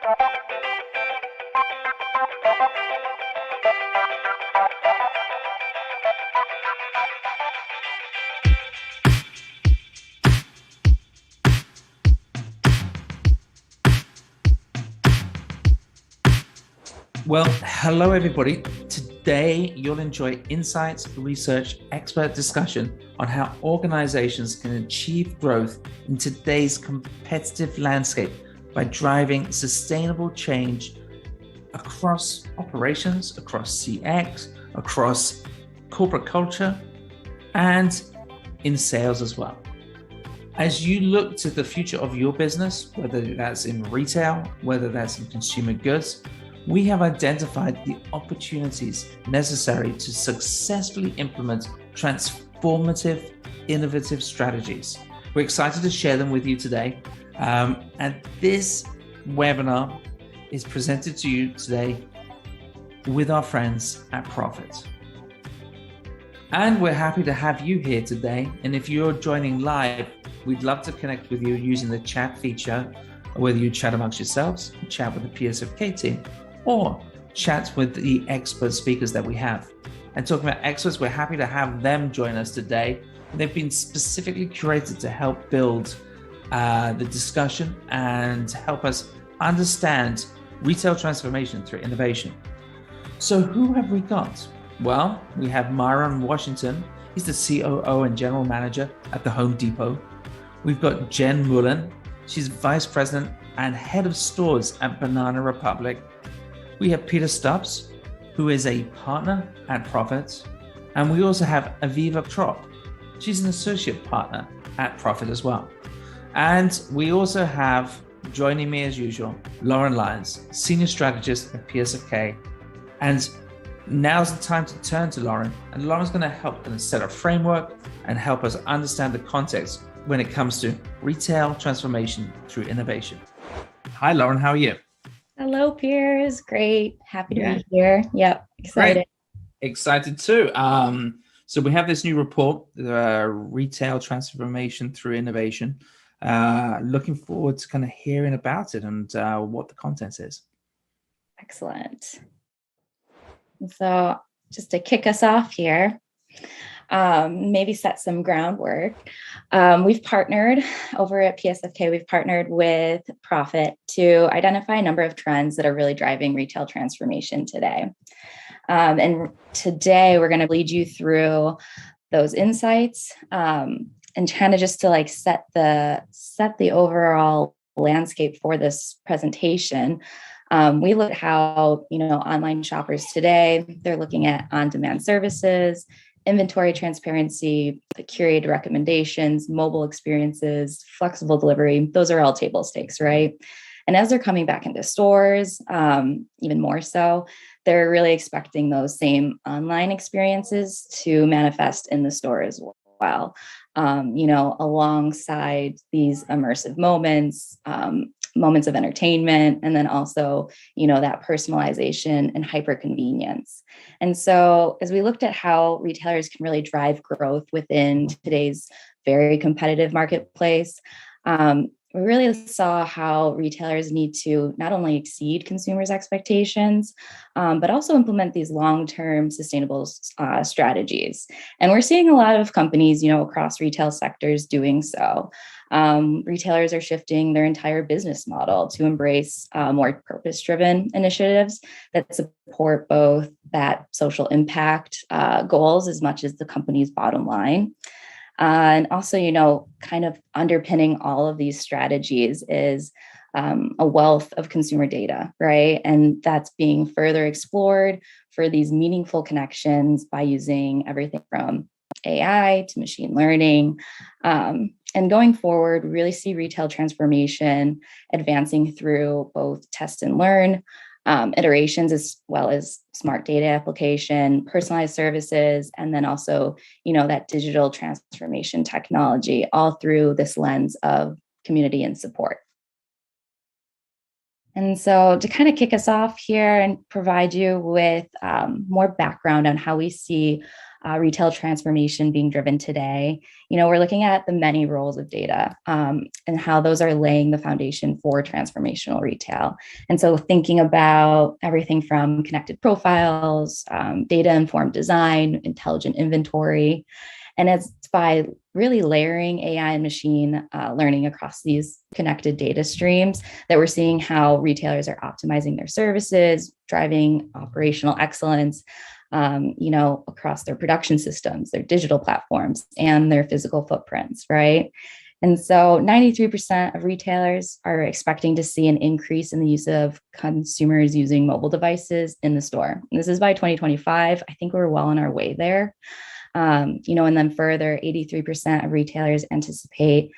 Well, hello everybody. Today you'll enjoy insights, research, expert discussion on how organizations can achieve growth in today's competitive landscape by driving sustainable change across operations, across CX, across corporate culture, and in sales as well. As you look to the future of your business, whether that's in retail, whether that's in consumer goods, we have identified the opportunities necessary to successfully implement transformative, innovative strategies. We're excited to share them with you today. And this webinar is presented to you today with our friends at Prophet. And we're happy to have you here today. And if you're joining live, we'd love to connect with you using the chat feature, whether you chat amongst yourselves, chat with the PSFK team, or chats with the expert speakers that we have. And talking about experts, we're happy to have them join us today. They've been specifically curated to help build the discussion and help us understand retail transformation through innovation. So who have we got? Well, we have Myron Washington. He's the COO and General Manager at the Home Depot. We've got Jen Mullen. She's Vice President and Head of Stores at Banana Republic. We have Peter Stubbs, who is a partner at Prophet. And we also have Aviva Trop. She's an associate partner at Prophet as well. And we also have, joining me as usual, Lauren Lyons, Senior Strategist at PSFK. And now's the time to turn to Lauren. And Lauren's going to help set a framework and help us understand the context when it comes to retail transformation through innovation. Hi, Lauren. How are you? Hello, Piers. Great. Happy to be here. Yep. Excited. Great. Excited too. So we have this new report, Retail Transformation Through Innovation. Looking forward to kind of hearing about it and what the content is. Excellent. So just to kick us off here, maybe set some groundwork. We've partnered over at PSFK, we've partnered with Prophet to identify a number of trends that are really driving retail transformation today. And today we're going to lead you through those insights and kind of just to set the overall landscape for this presentation. We look at how, online shoppers today, they're looking at on-demand services, inventory transparency, curated recommendations, mobile experiences, flexible delivery. Those are all table stakes, right? And as they're coming back into stores, even more so, they're really expecting those same online experiences to manifest in the store as well. Alongside these immersive moments, moments of entertainment, and then also, that personalization and hyper convenience. And so as we looked at how retailers can really drive growth within today's very competitive marketplace, we really saw how retailers need to not only exceed consumers' expectations, but also implement these long-term sustainable strategies. And we're seeing a lot of companies, across retail sectors doing so. Retailers are shifting their entire business model to embrace more purpose-driven initiatives that support both that social impact goals as much as the company's bottom line. And also, kind of underpinning all of these strategies is a wealth of consumer data, right? And that's being further explored for these meaningful connections by using everything from AI to machine learning. And going forward, we really see retail transformation advancing through both test and learn, iterations, as well as smart data application, personalized services, and then also, that digital transformation technology, all through this lens of community and support. And so to kind of kick us off here and provide you with more background on how we see retail transformation being driven today, we're looking at the many roles of data and how those are laying the foundation for transformational retail. And so thinking about everything from connected profiles, data-informed design, intelligent inventory, and it's by really layering AI and machine learning across these connected data streams that we're seeing how retailers are optimizing their services, driving operational excellence, across their production systems, their digital platforms, and their physical footprints, right? And so 93% of retailers are expecting to see an increase in the use of consumers using mobile devices in the store. And this is by 2025. I think we're well on our way there. And then further, 83% of retailers anticipate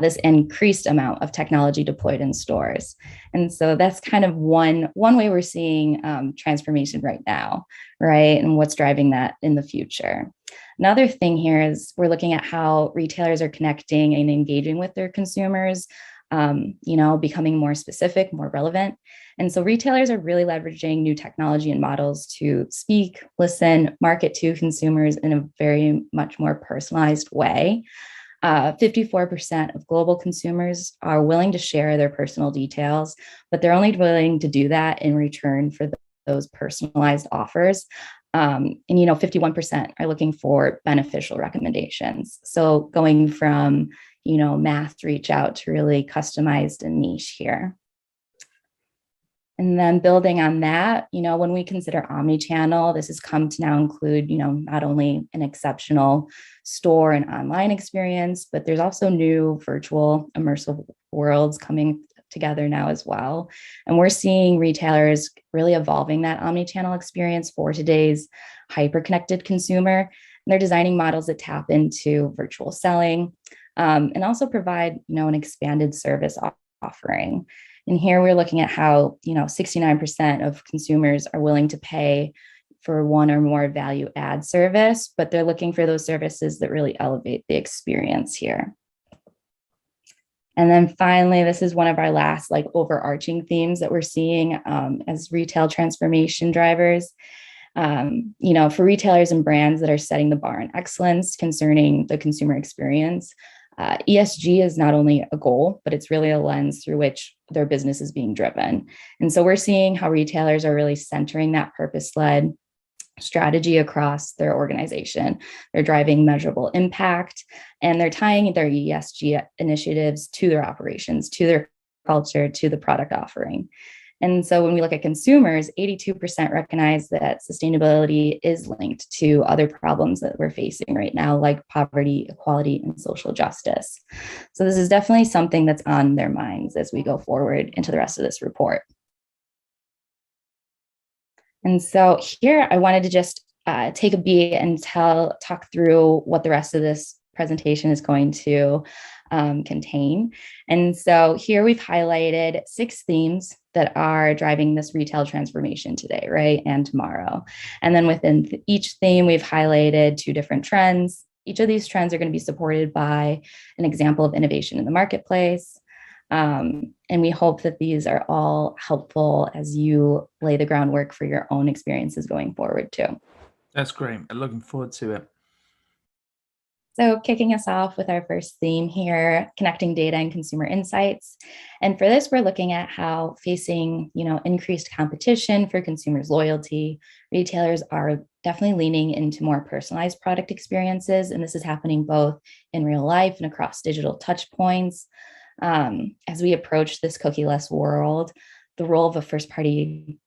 this increased amount of technology deployed in stores. And so that's kind of one way we're seeing transformation right now, right? And what's driving that in the future. Another thing here is we're looking at how retailers are connecting and engaging with their consumers, becoming more specific, more relevant. And so retailers are really leveraging new technology and models to speak, listen, market to consumers in a very much more personalized way. 54% of global consumers are willing to share their personal details, but they're only willing to do that in return for those personalized offers. 51% are looking for beneficial recommendations. So going from, mass reach out to really customized and niche here. And then building on that, when we consider omnichannel, this has come to now include, not only an exceptional store and online experience, but there's also new virtual immersive worlds coming together now as well. And we're seeing retailers really evolving that omnichannel experience for today's hyper-connected consumer. And they're designing models that tap into virtual selling and also provide, an expanded service offering. And here we're looking at how, 69% of consumers are willing to pay for one or more value add service, but they're looking for those services that really elevate the experience here. And then finally, this is one of our last overarching themes that we're seeing as retail transformation drivers. For retailers and brands that are setting the bar on excellence concerning the consumer experience, ESG is not only a goal, but it's really a lens through which their business is being driven. And so we're seeing how retailers are really centering that purpose-led strategy across their organization. They're driving measurable impact, and they're tying their ESG initiatives to their operations, to their culture, to the product offering. And so when we look at consumers, 82% recognize that sustainability is linked to other problems that we're facing right now, like poverty, equality, and social justice. So this is definitely something that's on their minds as we go forward into the rest of this report. And so here I wanted to just take a beat and talk through what the rest of this presentation is going to contain. And so here we've highlighted 6 themes that are driving this retail transformation today, right, and tomorrow. And then within each theme, we've highlighted 2 different trends. Each of these trends are going to be supported by an example of innovation in the marketplace. And we hope that these are all helpful as you lay the groundwork for your own experiences going forward too. That's great. I'm looking forward to it. So kicking us off with our first theme here, connecting data and consumer insights. And for this, we're looking at how facing, increased competition for consumers' loyalty, retailers are definitely leaning into more personalized product experiences. And this is happening both in real life and across digital touch points. As we approach this cookie-less world, the role of a first-party,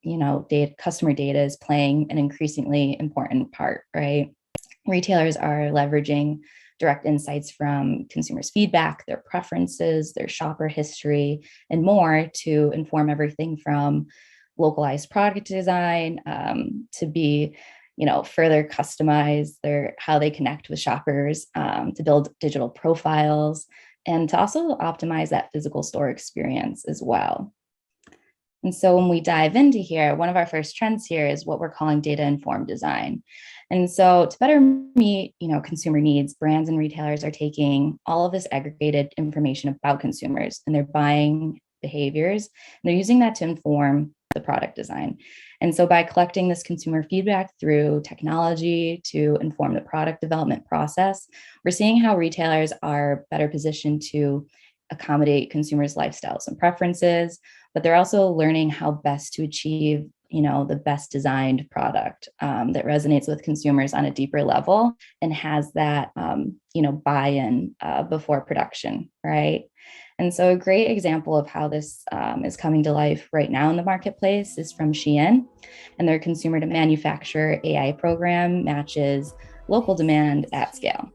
customer data is playing an increasingly important part, right? Retailers are leveraging direct insights from consumers' feedback, their preferences, their shopper history, and more to inform everything from localized product design to be, further customize how they connect with shoppers, to build digital profiles, and to also optimize that physical store experience as well. And so when we dive into here, one of our first trends here is what we're calling data-informed design. And so to better meet, consumer needs, brands and retailers are taking all of this aggregated information about consumers and their buying behaviors, and they're using that to inform the product design. And so by collecting this consumer feedback through technology to inform the product development process, we're seeing how retailers are better positioned to accommodate consumers' lifestyles and preferences, but they're also learning how best to achieve the best designed product that resonates with consumers on a deeper level and has that buy-in before production, right? And so a great example of how this is coming to life right now in the marketplace is from Shein, and their consumer to manufacturer AI program matches local demand at scale.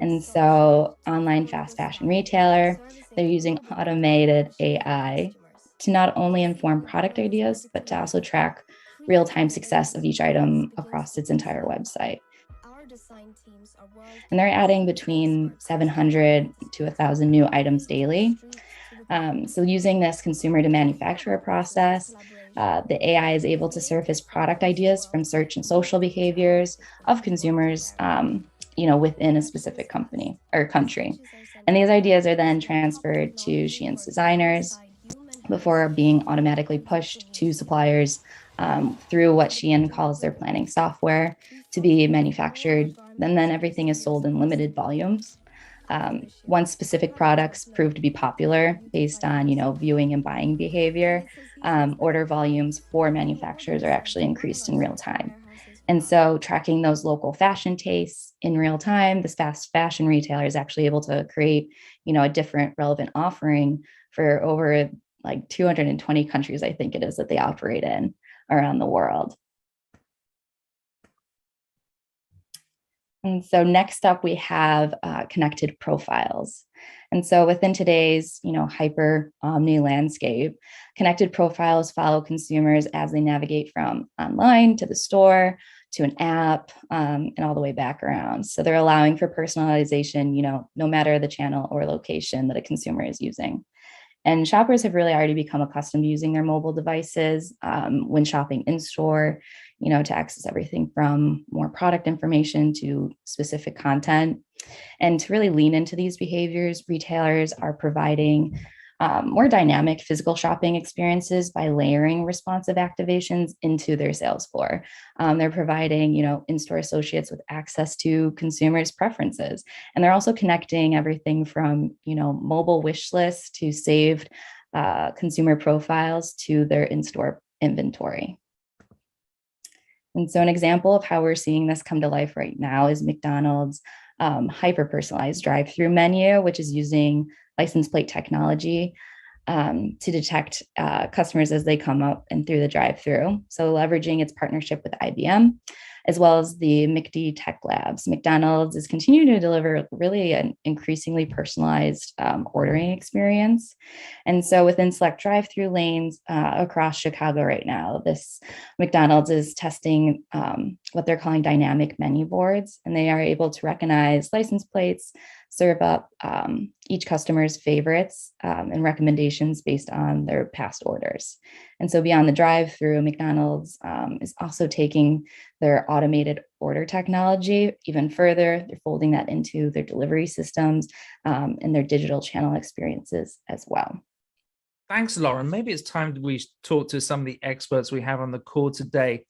And so online fast fashion retailer, they're using automated AI to not only inform product ideas, but to also track real-time success of each item across its entire website. And they're adding between 700 to 1,000 new items daily. So using this consumer to manufacturer process, the AI is able to surface product ideas from search and social behaviors of consumers within a specific company or country. And these ideas are then transferred to Shein's designers before being automatically pushed to suppliers through what Shein calls their planning software to be manufactured. And then everything is sold in limited volumes. Once specific products prove to be popular based on, viewing and buying behavior, order volumes for manufacturers are actually increased in real time. And so tracking those local fashion tastes in real time, this fast fashion retailer is actually able to create, a different relevant offering for over like 220 countries, I think it is, that they operate in around the world. And so next up, we have connected profiles. And so within today's, hyper omni landscape, connected profiles follow consumers as they navigate from online to the store to an app and all the way back around. So they're allowing for personalization, no matter the channel or location that a consumer is using. And shoppers have really already become accustomed to using their mobile devices when shopping in store, to access everything from more product information to specific content. And to really lean into these behaviors, retailers are providing more dynamic physical shopping experiences by layering responsive activations into their sales floor. They're providing, in-store associates with access to consumers' preferences. And they're also connecting everything from, mobile wish lists to saved consumer profiles to their in-store inventory. And so an example of how we're seeing this come to life right now is McDonald's hyper-personalized drive-through menu, which is using license plate technology to detect customers as they come up and through the drive-through. So leveraging its partnership with IBM, as well as the McD Tech Labs, McDonald's is continuing to deliver really an increasingly personalized ordering experience. And so within select drive-through lanes across Chicago right now, this McDonald's is testing what they're calling dynamic menu boards, and they are able to recognize license plates, serve up each customer's favorites and recommendations based on their past orders. And so beyond the drive-through, McDonald's is also taking their automated order technology even further. They're folding that into their delivery systems and their digital channel experiences as well. Thanks, Lauren. Maybe it's time we talk to some of the experts we have on the call today.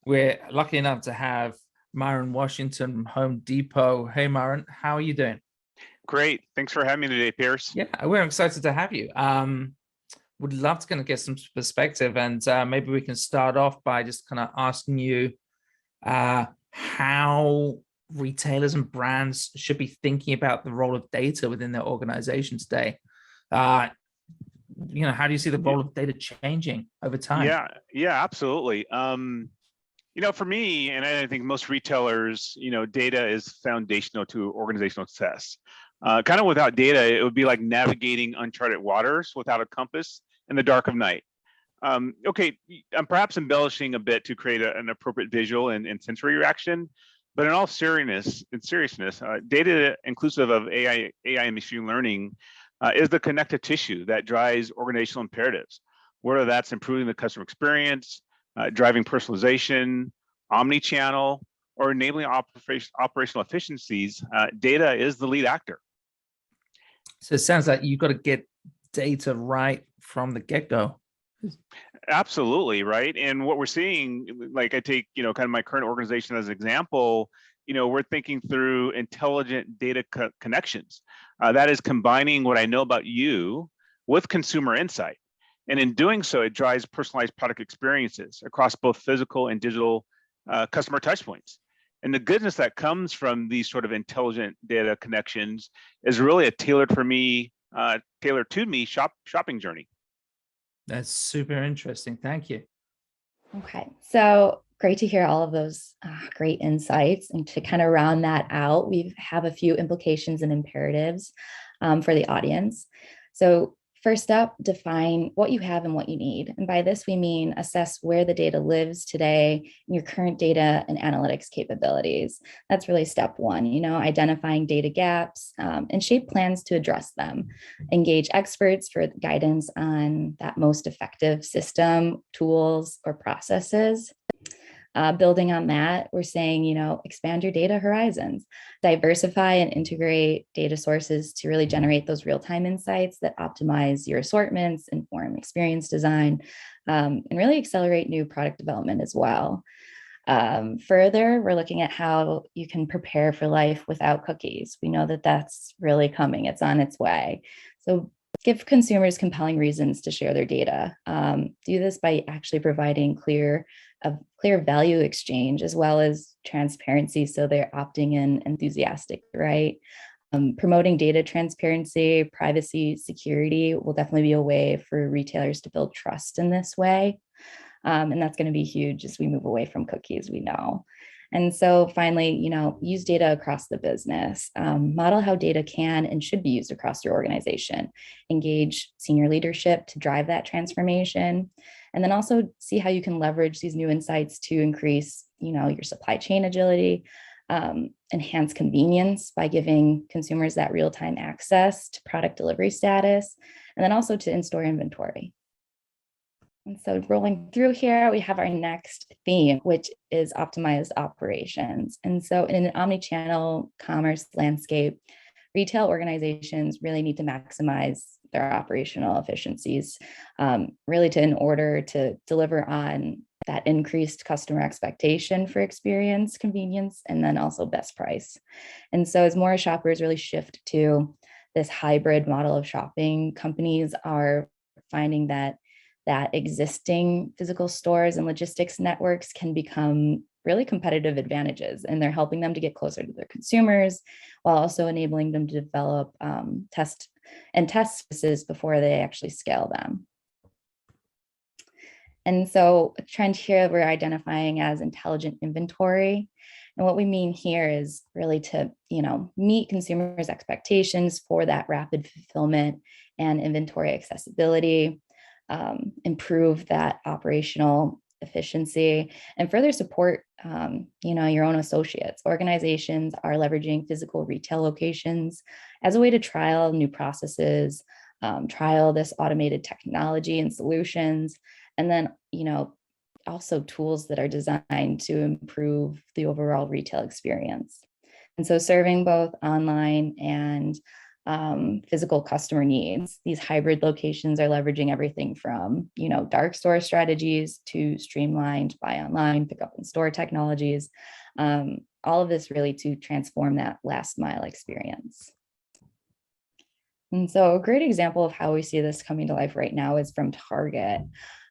We're lucky enough to have Myron Washington from Home Depot. Hey, Myron, how are you doing? Great. Thanks for having me today, Pierce. Yeah, we're excited to have you. Would love to kind of get some perspective, and maybe we can start off by just kind of asking you how retailers and brands should be thinking about the role of data within their organization today. How do you see the role of data changing over time? Yeah, absolutely. For me, and I think most retailers, data is foundational to organizational success. Kind of without data, it would be like navigating uncharted waters without a compass in the dark of night. Okay, I'm perhaps embellishing a bit to create an appropriate visual and sensory reaction, but in all seriousness, data inclusive of AI and machine learning is the connective tissue that drives organizational imperatives, whether that's improving the customer experience, driving personalization, omnichannel, or enabling operational efficiencies. Data is the lead actor. So it sounds like you've got to get data right from the get-go. Absolutely, right. And what we're seeing, like I take, kind of my current organization as an example, we're thinking through intelligent data connections. That is combining what I know about you with consumer insight. And in doing so, it drives personalized product experiences across both physical and digital customer touchpoints. And the goodness that comes from these sort of intelligent data connections is really a tailored to me shopping journey. That's super interesting. Thank you. Okay, so great to hear all of those great insights. And to kind of round that out, we have a few implications and imperatives for the audience. So first up, define what you have and what you need. And by this, we mean assess where the data lives today and your current data and analytics capabilities. That's really step one, identifying data gaps and shape plans to address them. Engage experts for guidance on that most effective system, tools, or processes. Building on that, we're saying, expand your data horizons, diversify and integrate data sources to really generate those real-time insights that optimize your assortments, inform experience design, and really accelerate new product development as well. Further, we're looking at how you can prepare for life without cookies. We know that that's really coming. It's on its way. So give consumers compelling reasons to share their data. Do this by actually providing clear value exchange as well as transparency, so they're opting in enthusiastic, right? Promoting data transparency, privacy, security will definitely be a way for retailers to build trust in this way. And that's going to be huge as we move away from cookies, we know. And so finally, use data across the business, model how data can and should be used across your organization, engage senior leadership to drive that transformation, and then also see how you can leverage these new insights to increase, your supply chain agility, enhance convenience by giving consumers that real-time access to product delivery status, and then also to in-store inventory. And so rolling through here, we have our next theme, which is optimized operations. And so in an omnichannel commerce landscape, retail organizations really need to maximize their operational efficiencies, really in order to deliver on that increased customer expectation for experience, convenience, and then also best price. And so as more shoppers really shift to this hybrid model of shopping, companies are finding that existing physical stores and logistics networks can become really competitive advantages, and they're helping them to get closer to their consumers while also enabling them to develop test services before they actually scale them. And so a trend here we're identifying as intelligent inventory. And what we mean here is really to, meet consumers' expectations for that rapid fulfillment and inventory accessibility, improve that operational efficiency, and further support, your own associates. Organizations are leveraging physical retail locations as a way to trial new processes, trial this automated technology and solutions, and then, also tools that are designed to improve the overall retail experience. And so serving both online and physical customer needs. These hybrid locations are leveraging everything from, dark store strategies to streamlined buy online, pick up in store technologies. All of this really to transform that last mile experience. And so a great example of how we see this coming to life right now is from Target.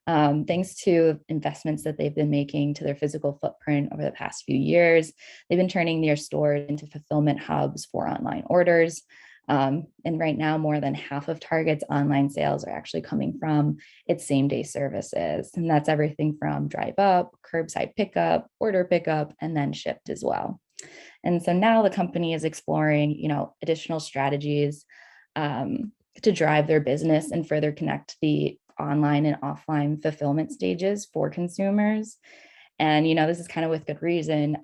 Thanks to investments that they've been making to their physical footprint over the past few years, they've been turning their stores into fulfillment hubs for online orders. And right now, more than half of Target's online sales are actually coming from its same-day services. And that's everything from drive up, curbside pickup, order pickup, and then shipped as well. And so now the company is exploring, additional strategies to drive their business and further connect the online and offline fulfillment stages for consumers. And, this is kind of with good reason.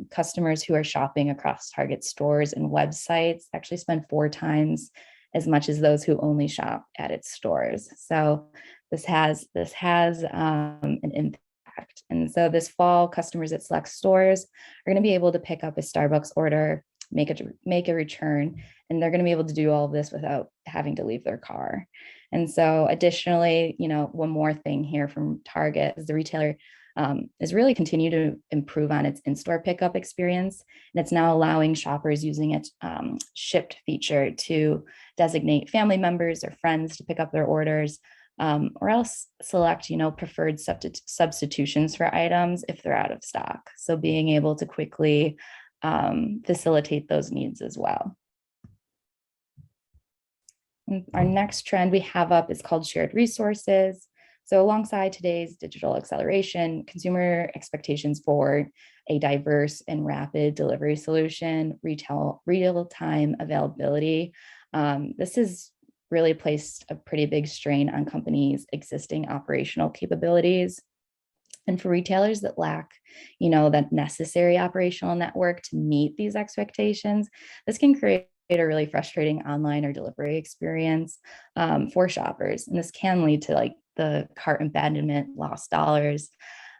Customers who are shopping across Target stores and websites actually spend 4 times as much as those who only shop at its stores. So this has an impact. And so this fall, customers at select stores are going to be able to pick up a Starbucks order, make a return, and they're going to be able to do all of this without having to leave their car. And so additionally, one more thing here from Target is the retailer is really continue to improve on its in-store pickup experience. And it's now allowing shoppers using its shipped feature to designate family members or friends to pick up their orders, or else select, preferred substitutions for items if they're out of stock. So being able to quickly facilitate those needs as well. And our next trend we have up is called shared resources. So alongside today's digital acceleration, consumer expectations for a diverse and rapid delivery solution, real-time availability. This has really placed a pretty big strain on companies' existing operational capabilities. And for retailers that lack, that necessary operational network to meet these expectations, this can create a really frustrating online or delivery experience for shoppers. And this can lead to the cart abandonment, lost dollars,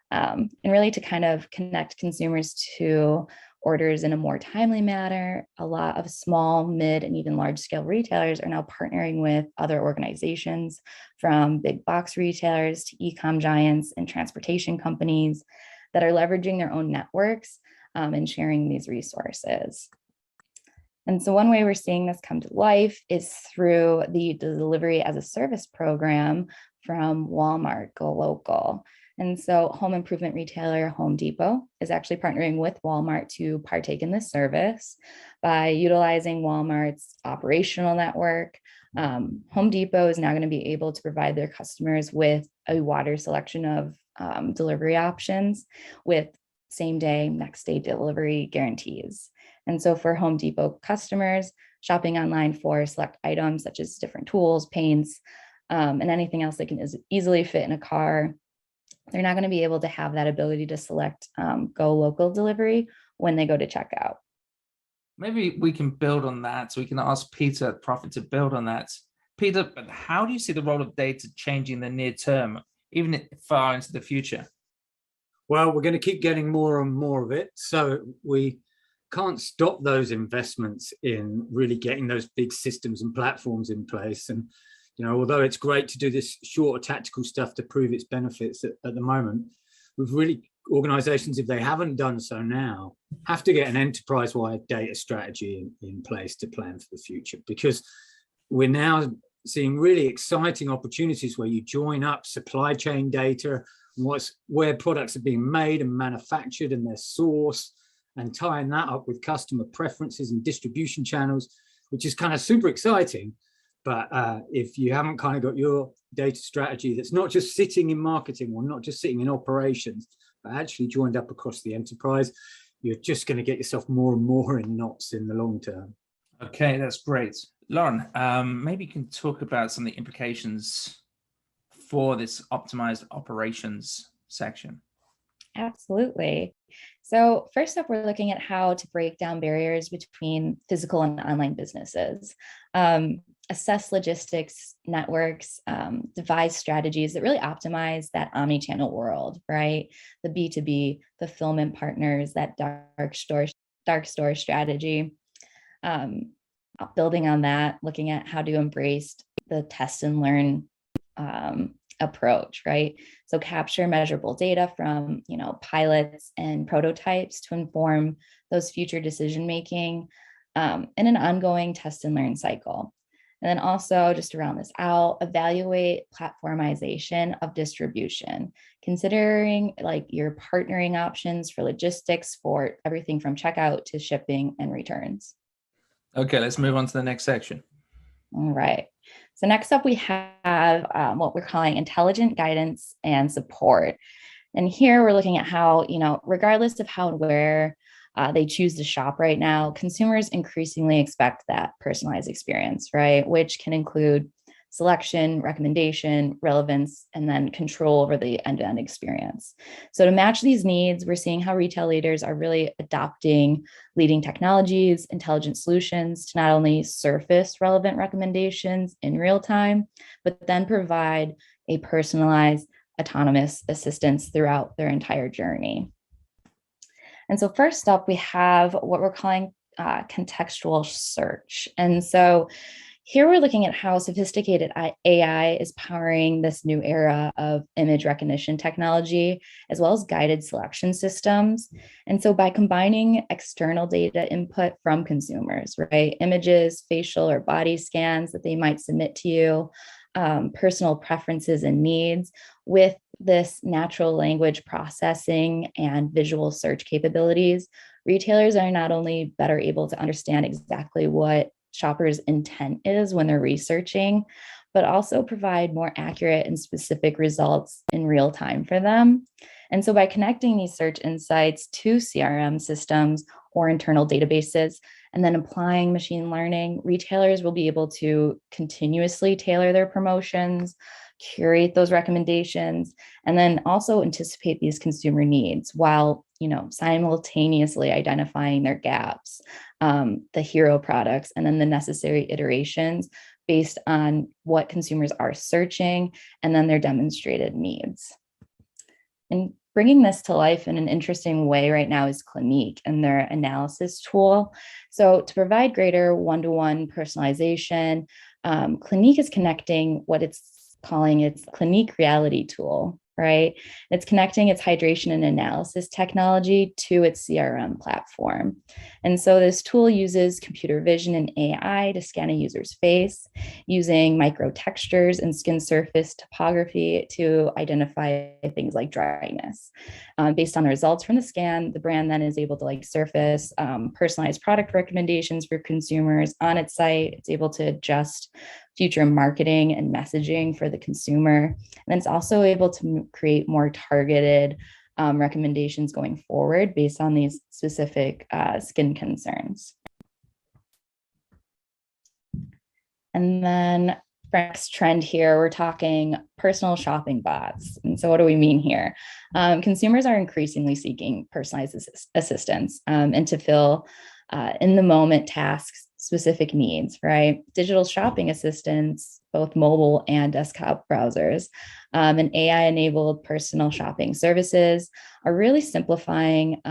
and really to kind of connect consumers to orders in a more timely manner. A lot of small, mid, and even large scale retailers are now partnering with other organizations, from big box retailers to e-com giants and transportation companies, that are leveraging their own networks and sharing these resources. And so one way we're seeing this come to life is through the delivery as a service program from Walmart Go Local. And so home improvement retailer Home Depot is actually partnering with Walmart to partake in this service by utilizing Walmart's operational network. Home Depot is now going to be able to provide their customers with a wider selection of delivery options with same day, next day delivery guarantees. And so for Home Depot customers, shopping online for select items such as different tools, paints, and anything else that can easily fit in a car, they're not going to be able to have that ability to select Go Local delivery when they go to checkout. Maybe we can build on that. So we can ask Peter at Prophet to build on that. Peter, but how do you see the role of data changing in the near term, even far into the future? Well, we're going to keep getting more and more of it. So we can't stop those investments in really getting those big systems and platforms in place. And, although it's great to do this shorter tactical stuff to prove its benefits at the moment, we've really, organizations, if they haven't done so now, have to get an enterprise-wide data strategy in place to plan for the future, because we're now seeing really exciting opportunities where you join up supply chain data, where products are being made and manufactured and their source, and tying that up with customer preferences and distribution channels, which is kind of super exciting. But if you haven't kind of got your data strategy that's not just sitting in marketing or not just sitting in operations, but actually joined up across the enterprise, you're just going to get yourself more and more in knots in the long term. Okay, that's great. Lauren, maybe you can talk about some of the implications for this optimized operations section. Absolutely. So first up, we're looking at how to break down barriers between physical and online businesses, assess logistics networks, devise strategies that really optimize that omnichannel world, right? The B2B, fulfillment partners, that dark store strategy. Building on that, looking at how to embrace the test and learn approach, right? So capture measurable data from, pilots and prototypes to inform those future decision making in an ongoing test and learn cycle. And then also, just to round this out, evaluate platformization of distribution, considering your partnering options for logistics for everything from checkout to shipping and returns. Okay, let's move on to the next section. All right. So next up, we have what we're calling intelligent guidance and support. And here we're looking at how, regardless of how and where they choose to shop right now, consumers increasingly expect that personalized experience, right? Which can include selection, recommendation, relevance, and then control over the end-to-end experience. So to match these needs, we're seeing how retail leaders are really adopting leading technologies, intelligent solutions to not only surface relevant recommendations in real time, but then provide a personalized, autonomous assistance throughout their entire journey. And so first up, we have what we're calling contextual search. And so Here we're looking at how sophisticated AI is powering this new era of image recognition technology, as well as guided selection systems. And so by combining external data input from consumers, right, images, facial or body scans that they might submit to you, personal preferences and needs, with this natural language processing and visual search capabilities, retailers are not only better able to understand exactly what shoppers' intent is when they're researching, but also provide more accurate and specific results in real time for them. And so by connecting these search insights to CRM systems or internal databases, and then applying machine learning, retailers will be able to continuously tailor their promotions, curate those recommendations, and then also anticipate these consumer needs while, simultaneously identifying their gaps, the hero products, and then the necessary iterations based on what consumers are searching and then their demonstrated needs. And bringing this to life in an interesting way right now is Clinique and their analysis tool. So to provide greater one-to-one personalization, Clinique is connecting what it's calling its Clinique reality tool, right? It's connecting its hydration and analysis technology to its CRM platform. And so this tool uses computer vision and AI to scan a user's face, using micro textures and skin surface topography to identify things like dryness. Based on the results from the scan, the brand then is able to surface personalized product recommendations for consumers on its site. It's able to adjust future marketing and messaging for the consumer. And then it's also able to create more targeted recommendations going forward based on these specific skin concerns. And then next trend here, we're talking personal shopping bots. And so what do we mean here? Consumers are increasingly seeking personalized assistance and to fill in the moment tasks, specific needs, right? Digital shopping assistants, both mobile and desktop browsers, and AI-enabled personal shopping services are really simplifying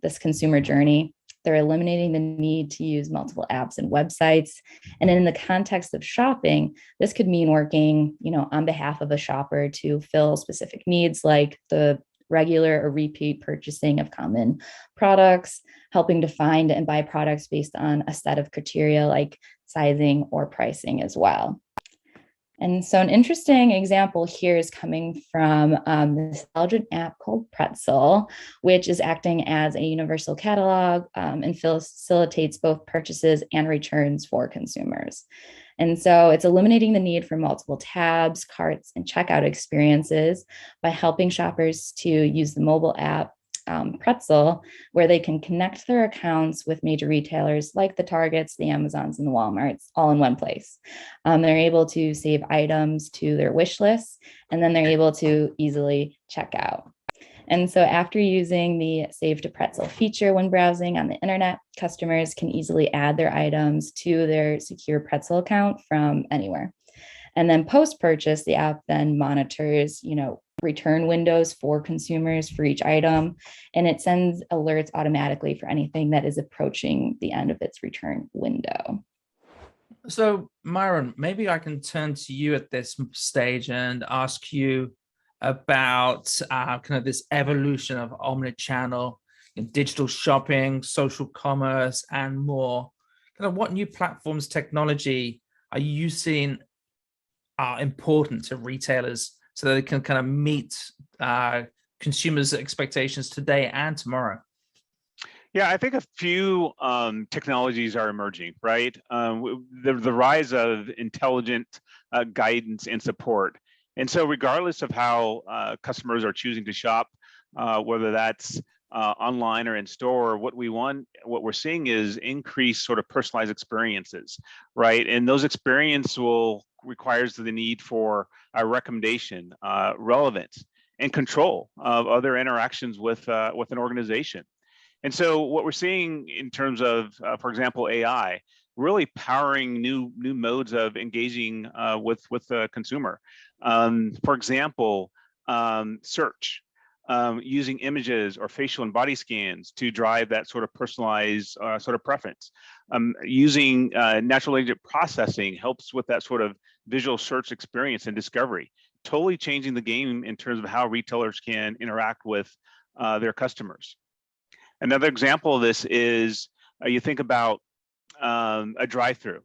this consumer journey. They're eliminating the need to use multiple apps and websites. And in the context of shopping, this could mean working, on behalf of a shopper to fill specific needs like the regular or repeat purchasing of common products, helping to find and buy products based on a set of criteria like sizing or pricing as well. And so an interesting example here is coming from this Belgian app called Pretzel, which is acting as a universal catalog and facilitates both purchases and returns for consumers. And so it's eliminating the need for multiple tabs, carts, and checkout experiences by helping shoppers to use the mobile app Pretzel, where they can connect their accounts with major retailers like the Targets, the Amazons, and the Walmarts all in one place. They're able to save items to their wish lists, and then they're able to easily check out. And so after using the Save to Pretzel feature when browsing on the internet, customers can easily add their items to their secure Pretzel account from anywhere. And then post-purchase, the app then monitors, return windows for consumers for each item, and it sends alerts automatically for anything that is approaching the end of its return window. So, Myron, maybe I can turn to you at this stage and ask you about kind of this evolution of omnichannel, digital shopping, social commerce, and more. Kind of what new platforms, technology are you seeing are important to retailers so that they can kind of meet consumers' expectations today and tomorrow? Yeah, I think a few technologies are emerging, right? The rise of intelligent guidance and support. And so regardless of how customers are choosing to shop, whether that's online or in store, what we're seeing is increased sort of personalized experiences, right? And those experiences requires the need for a recommendation, relevance, and control of other interactions with an organization. And so what we're seeing in terms of, for example, AI, really powering new modes of engaging with the consumer. For example, search. using images or facial and body scans to drive that sort of personalized sort of preference. Using natural language processing helps with that sort of visual search experience and discovery, totally changing the game in terms of how retailers can interact with their customers. Another example of this is you think about a drive-through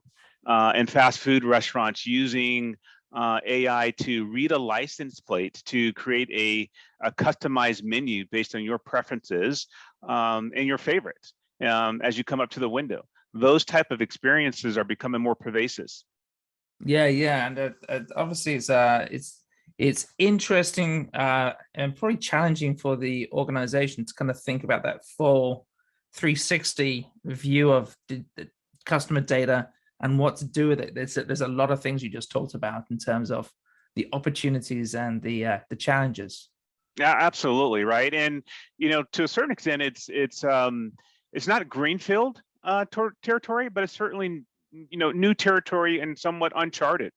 and fast food restaurants using AI to read a license plate to create a customized menu based on your preferences and your favorites as you come up to the window. Those type of experiences are becoming more pervasive. Yeah, and obviously it's interesting and probably challenging for the organization to kind of think about that full 360 view of the customer data and what to do with it. There's a lot of things you just talked about in terms of the opportunities and the challenges. Yeah, absolutely, right. And to a certain extent, it's not greenfield territory, but it's certainly new territory and somewhat uncharted.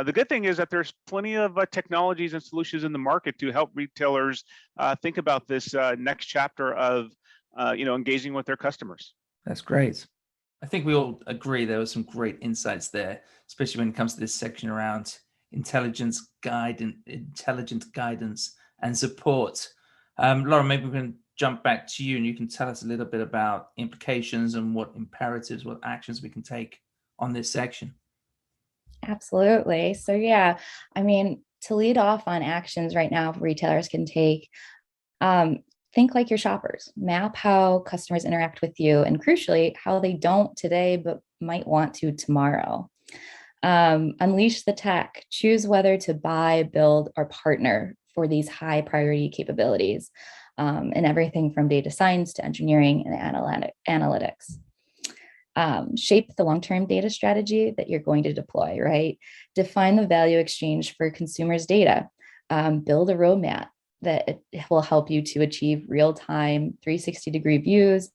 The good thing is that there's plenty of technologies and solutions in the market to help retailers think about this next chapter of engaging with their customers. That's great. I think we all agree there were some great insights there, especially when it comes to this section around intelligent guidance and support. Laura, maybe we can jump back to you and you can tell us a little bit about implications and what imperatives, what actions we can take on this section. Absolutely. So yeah, I mean, to lead off on actions right now retailers can take, think like your shoppers, map how customers interact with you, and crucially, how they don't today, but might want to tomorrow. Unleash the tech, choose whether to buy, build, or partner for these high priority capabilities, and everything from data science to engineering and analytics. Shape the long-term data strategy that you're going to deploy, right? Define the value exchange for consumers' data. Build a roadmap that will help you to achieve real-time 360-degree views,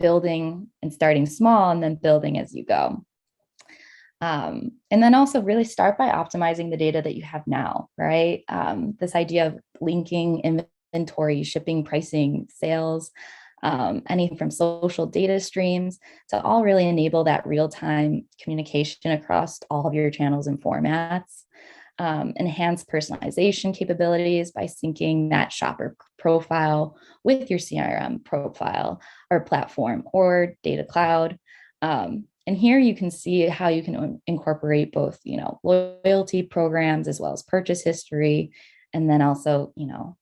building and starting small and then building as you go. And then also really start by optimizing the data that you have now, right? This idea of linking inventory, shipping, pricing, sales, anything from social data streams to all really enable that real-time communication across all of your channels and formats. Enhance personalization capabilities by syncing that shopper profile with your CRM profile or platform or data cloud. And here you can see how you can incorporate both, loyalty programs as well as purchase history. And then also,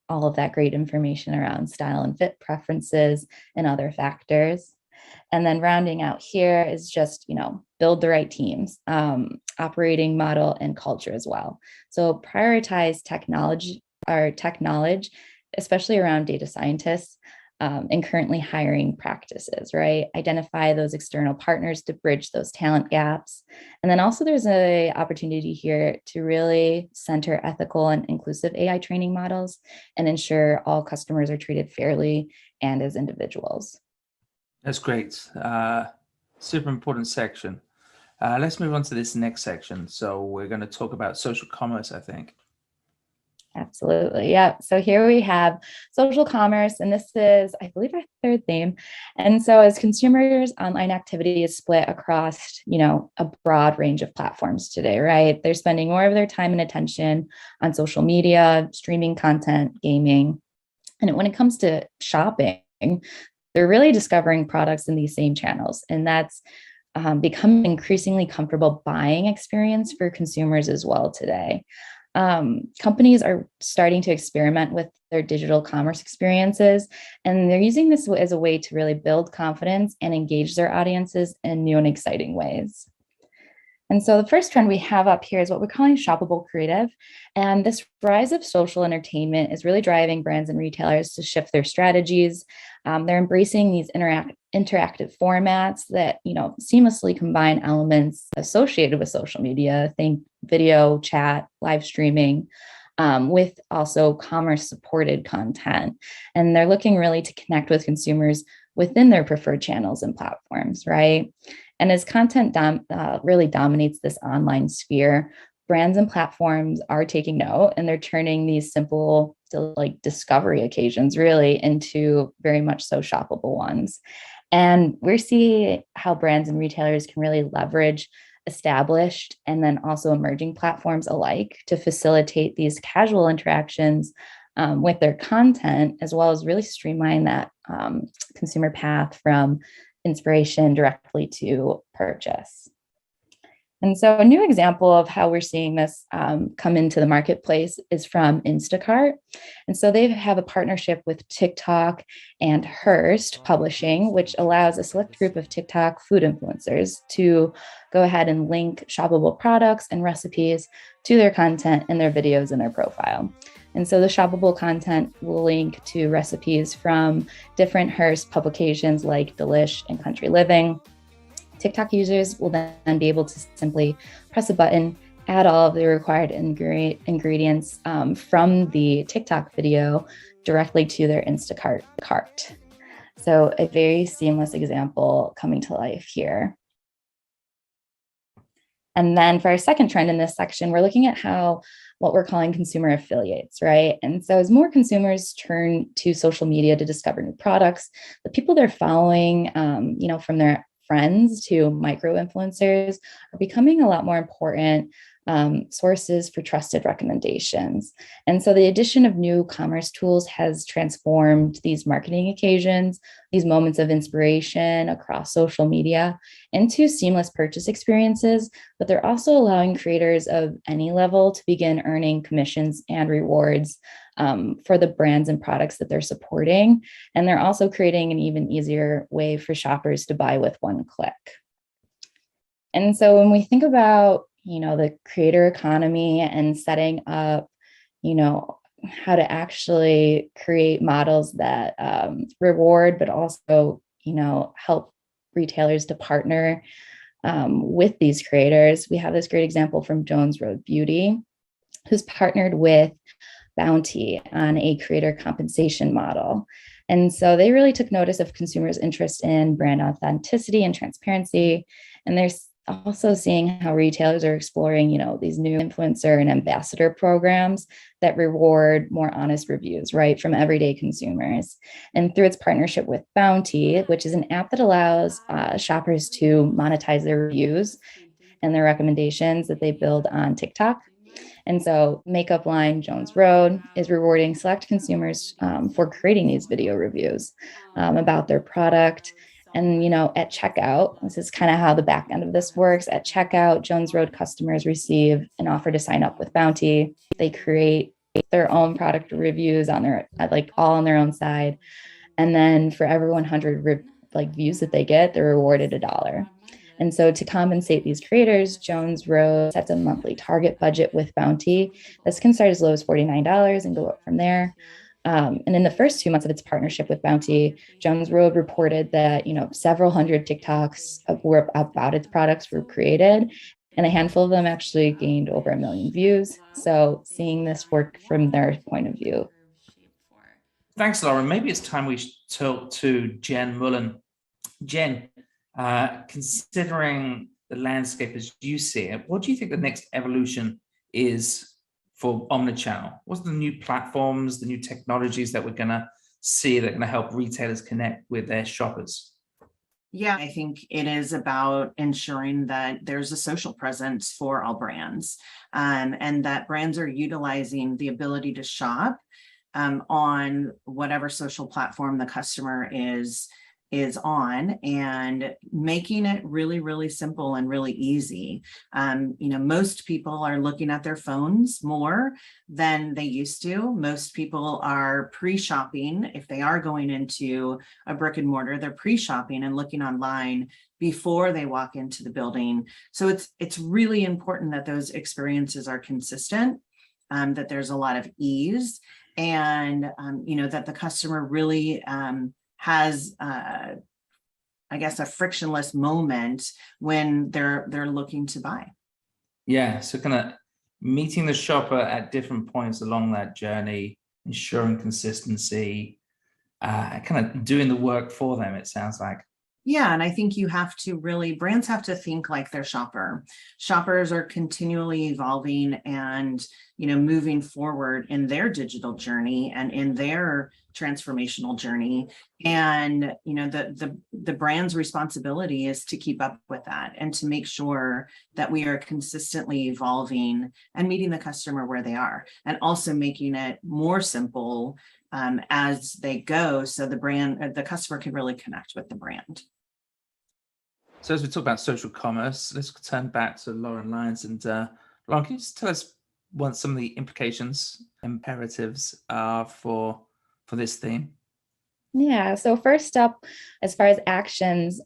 all of that great information around style and fit preferences and other factors. And then rounding out here is just, build the right teams, operating model and culture as well. So prioritize technology, especially around data scientists and currently hiring practices, right? Identify those external partners to bridge those talent gaps. And then also there's an opportunity here to really center ethical and inclusive AI training models and ensure all customers are treated fairly and as individuals. That's great. Super important section. Let's move on to this next section. So we're going to talk about social commerce, I think. Absolutely. Yeah. So here we have social commerce, and this is, I believe, our third theme. And so as consumers, online activity is split across, a broad range of platforms today, right? They're spending more of their time and attention on social media, streaming content, gaming. And when it comes to shopping, they're really discovering products in these same channels. And that's become an increasingly comfortable buying experience for consumers as well today. Companies are starting to experiment with their digital commerce experiences, and they're using this as a way to really build confidence and engage their audiences in new and exciting ways. And so the first trend we have up here is what we're calling shoppable creative. And this rise of social entertainment is really driving brands and retailers to shift their strategies. They're embracing these interactive formats that, seamlessly combine elements associated with social media, think video, chat, live streaming, with also commerce supported content. And they're looking really to connect with consumers within their preferred channels and platforms, right? And as content really dominates this online sphere, brands and platforms are taking note, and they're turning these simple like discovery occasions really into very much so shoppable ones. And we're seeing how brands and retailers can really leverage established and then also emerging platforms alike to facilitate these casual interactions with their content, as well as really streamline that consumer path from inspiration directly to purchase. And so a new example of how we're seeing this come into the marketplace is from Instacart. And so they have a partnership with TikTok and Hearst Publishing, which allows a select group of TikTok food influencers to go ahead and link shoppable products and recipes to their content and their videos in their profile. And so the shoppable content will link to recipes from different Hearst publications like Delish and Country Living. TikTok users will then be able to simply press a button, add all of the required ingredients from the TikTok video directly to their Instacart cart. So a very seamless example coming to life here. And then for our second trend in this section, we're looking at how what we're calling consumer affiliates, right? And so as more consumers turn to social media to discover new products, the people they're following, from their friends to micro influencers are becoming a lot more important sources for trusted recommendations. And so the addition of new commerce tools has transformed these marketing occasions, these moments of inspiration across social media into seamless purchase experiences, but they're also allowing creators of any level to begin earning commissions and rewards for the brands and products that they're supporting. And they're also creating an even easier way for shoppers to buy with one click. And so when we think about the creator economy and setting up, how to actually create models that reward, but also, help retailers to partner with these creators. We have this great example from Jones Road Beauty, who's partnered with Bounty on a creator compensation model. And so they really took notice of consumers' interest in brand authenticity and transparency. And there's also seeing how retailers are exploring, these new influencer and ambassador programs that reward more honest reviews, right, from everyday consumers. And through its partnership with Bounty, which is an app that allows shoppers to monetize their reviews and their recommendations that they build on TikTok. And so makeup line Jones Road is rewarding select consumers for creating these video reviews about their product. And, at checkout, this is kind of how the back end of this works. At checkout, Jones Road customers receive an offer to sign up with Bounty. They create their own product reviews on their, all on their own side. And then for every 100 views that they get, they're rewarded $1. And so to compensate these creators, Jones Road sets a monthly target budget with Bounty. This can start as low as $49 and go up from there. And in the first 2 months of its partnership with Bounty, Jones Road reported that, several hundred TikToks about its products were created, and a handful of them actually gained over 1 million views. So seeing this work from their point of view. Thanks, Lauren. Maybe it's time we talk to Jen Mullen. Jen, considering the landscape as you see it, what do you think the next evolution is for Omnichannel? What's the new platforms, the new technologies that we're going to see that are going to help retailers connect with their shoppers? Yeah, I think it is about ensuring that there's a social presence for all brands, and that brands are utilizing the ability to shop on whatever social platform the customer is on, and making it really, really simple and really easy. Most people are looking at their phones more than they used to. Most people are pre-shopping. If they are going into a brick and mortar, they're pre-shopping and looking online before they walk into the building. So it's really important that those experiences are consistent, that there's a lot of ease, and that the customer really has a frictionless moment when they're looking to buy. Yeah, so kind of meeting the shopper at different points along that journey, ensuring consistency, kind of doing the work for them, it sounds like. Yeah, and I think you have to really, brands have to think like their shopper. Shoppers are continually evolving and, moving forward in their digital journey and in their transformational journey. And, the brand's responsibility is to keep up with that and to make sure that we are consistently evolving and meeting the customer where they are, and also making it more simple as they go, so the customer can really connect with the brand. So as we talk about social commerce, let's turn back to Lauren Lyons. And Lauren, can you just tell us what some of the implications, imperatives are for this theme? Yeah. So first up, as far as actions,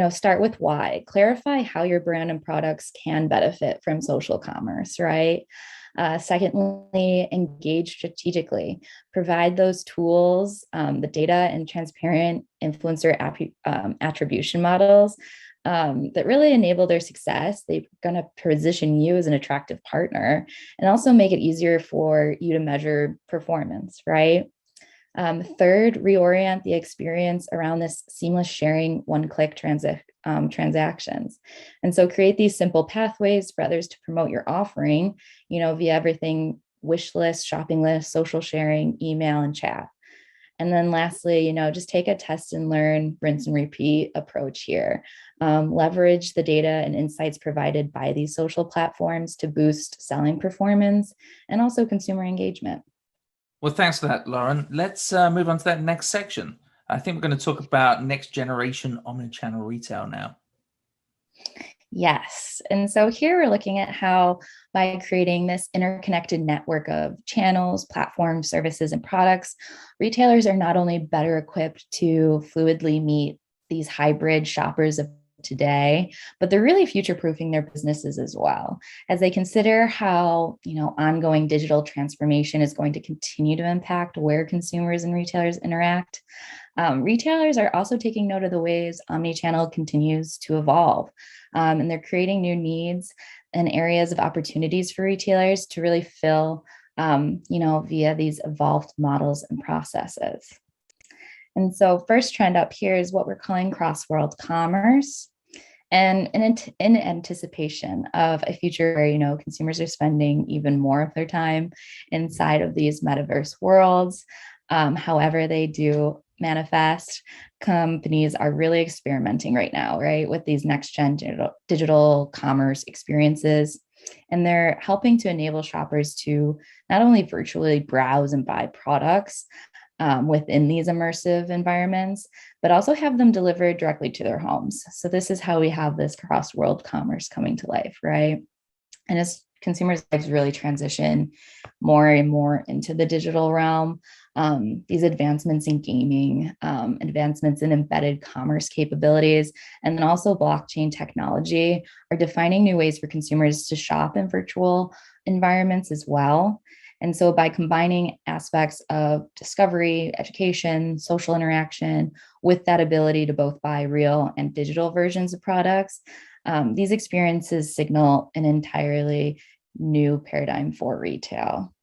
start with why. Clarify how your brand and products can benefit from social commerce, right? Secondly, engage strategically. Provide those tools, the data and transparent influencer attribution models that really enable their success. They're going to position you as an attractive partner and also make it easier for you to measure performance, right? Third, reorient the experience around this seamless sharing, one-click transactions. And so create these simple pathways for others to promote your offering, via everything: wish list, shopping list, social sharing, email, and chat. And then lastly, just take a test and learn, rinse and repeat approach here. Leverage the data and insights provided by these social platforms to boost selling performance and also consumer engagement. Well, thanks for that, Lauren. Let's move on to that next section. I think we're going to talk about next generation omnichannel retail now. Yes. And so here we're looking at how, by creating this interconnected network of channels, platforms, services, and products, retailers are not only better equipped to fluidly meet these hybrid shoppers of today, but they're really future-proofing their businesses as well, as they consider how, ongoing digital transformation is going to continue to impact where consumers and retailers interact. Retailers are also taking note of the ways omnichannel continues to evolve, and they're creating new needs and areas of opportunities for retailers to really fill, via these evolved models and processes. And so first trend up here is what we're calling cross-world commerce. And in anticipation of a future where, consumers are spending even more of their time inside of these metaverse worlds, however they do manifest, companies are really experimenting right now, right, with these next-gen digital commerce experiences. And they're helping to enable shoppers to not only virtually browse and buy products within these immersive environments, but also have them delivered directly to their homes. So this is how we have this cross-world commerce coming to life, right? And as consumers' lives really transition more and more into the digital realm, these advancements in gaming, advancements in embedded commerce capabilities, and then also blockchain technology are defining new ways for consumers to shop in virtual environments as well. And so by combining aspects of discovery, education, social interaction with that ability to both buy real and digital versions of products, these experiences signal an entirely new paradigm for retail.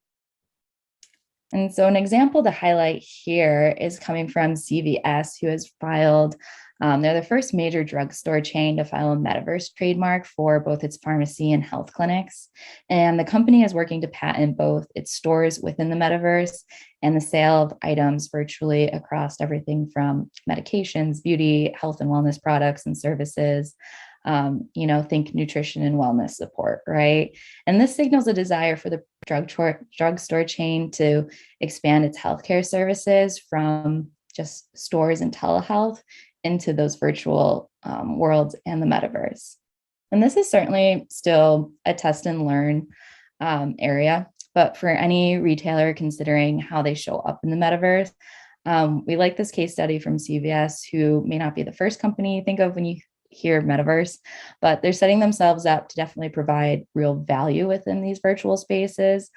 And so an example to highlight here is coming from CVS, who has filed, they're the first major drugstore chain to file a metaverse trademark for both its pharmacy and health clinics. And the company is working to patent both its stores within the metaverse and the sale of items virtually across everything from medications, beauty, health and wellness products and services, think nutrition and wellness support, right? And this signals a desire for the drugstore chain to expand its healthcare services from just stores and telehealth into those virtual worlds and the metaverse. And this is certainly still a test and learn area, but for any retailer considering how they show up in the metaverse, we like this case study from CVS, who may not be the first company you think of when you hear metaverse, but they're setting themselves up to definitely provide real value within these virtual spaces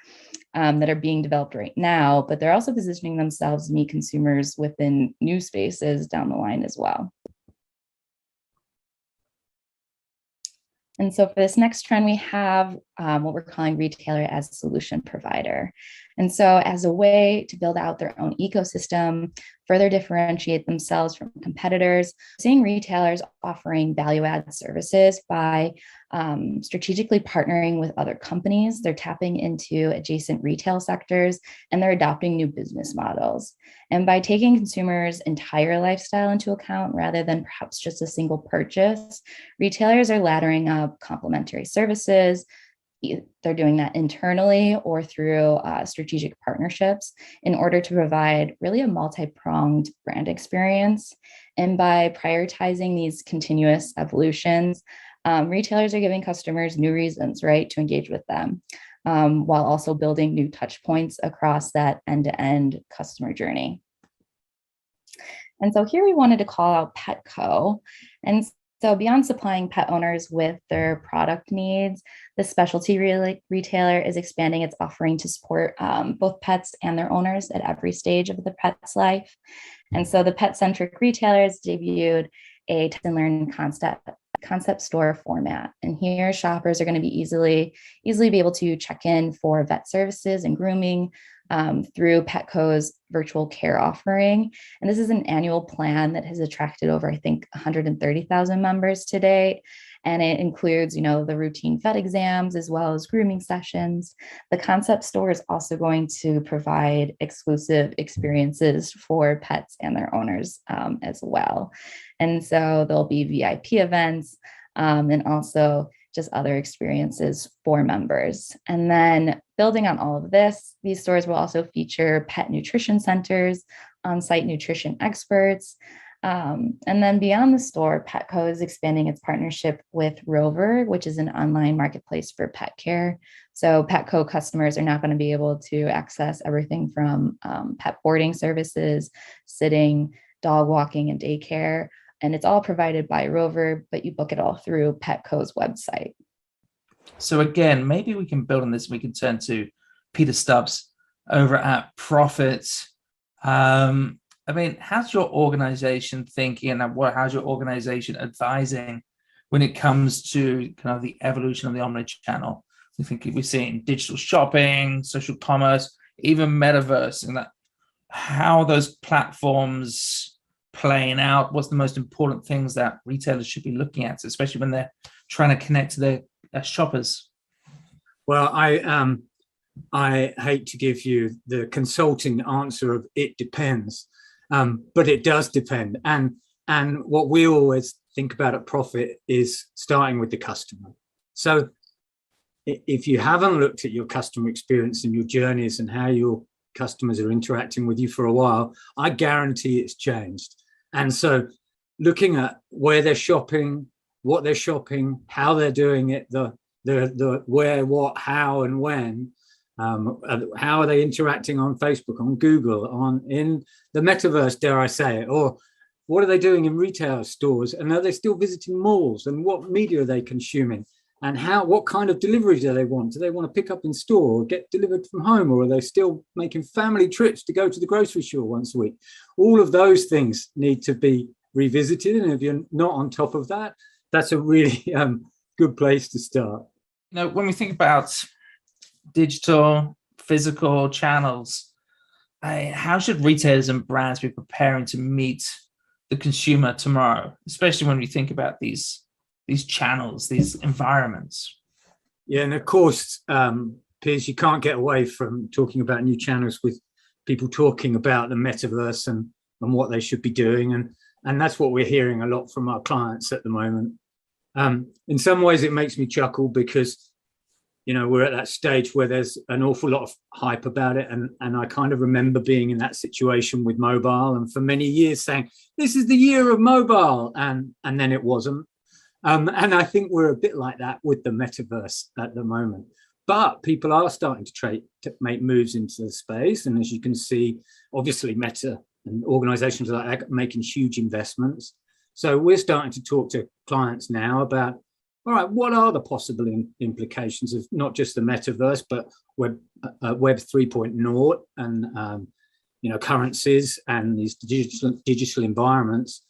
that are being developed right now, but they're also positioning themselves to meet consumers within new spaces down the line as well. And so for this next trend, we have what we're calling retailer as a solution provider. And so as a way to build out their own ecosystem, further differentiate themselves from competitors, seeing retailers offering value-add services by strategically partnering with other companies. They're tapping into adjacent retail sectors, and they're adopting new business models. And by taking consumers' entire lifestyle into account rather than perhaps just a single purchase, retailers are laddering up complementary services. They're doing that internally or through strategic partnerships in order to provide really a multi-pronged brand experience. And by prioritizing these continuous evolutions, retailers are giving customers new reasons, right, to engage with them, while also building new touch points across that end-to-end customer journey. And so here we wanted to call out Petco. And so beyond supplying pet owners with their product needs, the specialty retailer is expanding its offering to support both pets and their owners at every stage of the pet's life. And so the pet-centric retailers debuted a test and learn concept store format. And here shoppers are going to be easily be able to check in for vet services and grooming through Petco's virtual care offering. And this is an annual plan that has attracted over, I think, 130,000 members to date. And it includes, the routine vet exams as well as grooming sessions. The concept store is also going to provide exclusive experiences for pets and their owners as well. And so there'll be VIP events and also just other experiences for members. And then building on all of this, these stores will also feature pet nutrition centers, on-site nutrition experts. And then beyond the store, Petco is expanding its partnership with Rover, which is an online marketplace for pet care. So Petco customers are not going to be able to access everything from pet boarding services, sitting, dog walking, and daycare. And it's all provided by Rover, but you book it all through Petco's website. So again, maybe we can build on this. We can turn to Peter Stubbs over at Prophet. How's your organization thinking, and how's your organization advising when it comes to kind of the evolution of the omnichannel? We think we're seeing digital shopping, social commerce, even metaverse, and that how those platforms playing out. What's the most important things that retailers should be looking at, especially when they're trying to connect to their shoppers? Well, I hate to give you the consulting answer of it depends, but it does depend. And what we always think about at Prophet is starting with the customer. So if you haven't looked at your customer experience and your journeys and how your customers are interacting with you for a while, I guarantee it's changed. And so looking at where they're shopping, what they're shopping, how they're doing it, the where, what, how, and when, how are they interacting on Facebook, on Google, in the metaverse, dare I say it, or what are they doing in retail stores, and are they still visiting malls, and what media are they consuming, and what kind of delivery do they want? Do they want to pick up in store or get delivered from home, or are they still making family trips to go to the grocery store once a week? All of those things need to be revisited, and if you're not on top of that, that's a really good place to start. When we think about digital, physical channels, how should retailers and brands be preparing to meet the consumer tomorrow, especially when we think about these channels, these environments? Yeah, and of course, Piers, you can't get away from talking about new channels with people talking about the metaverse and what they should be doing. And that's what we're hearing a lot from our clients at the moment. In some ways, it makes me chuckle because, we're at that stage where there's an awful lot of hype about it. And I kind of remember being in that situation with mobile and for many years saying, this is the year of mobile. And then it wasn't. And I think we're a bit like that with the metaverse at the moment. But people are starting to make moves into the space. And as you can see, obviously Meta and organizations like that making huge investments. So we're starting to talk to clients now about, all right, what are the possible implications of not just the metaverse, but Web 3.0 and currencies and these digital environments?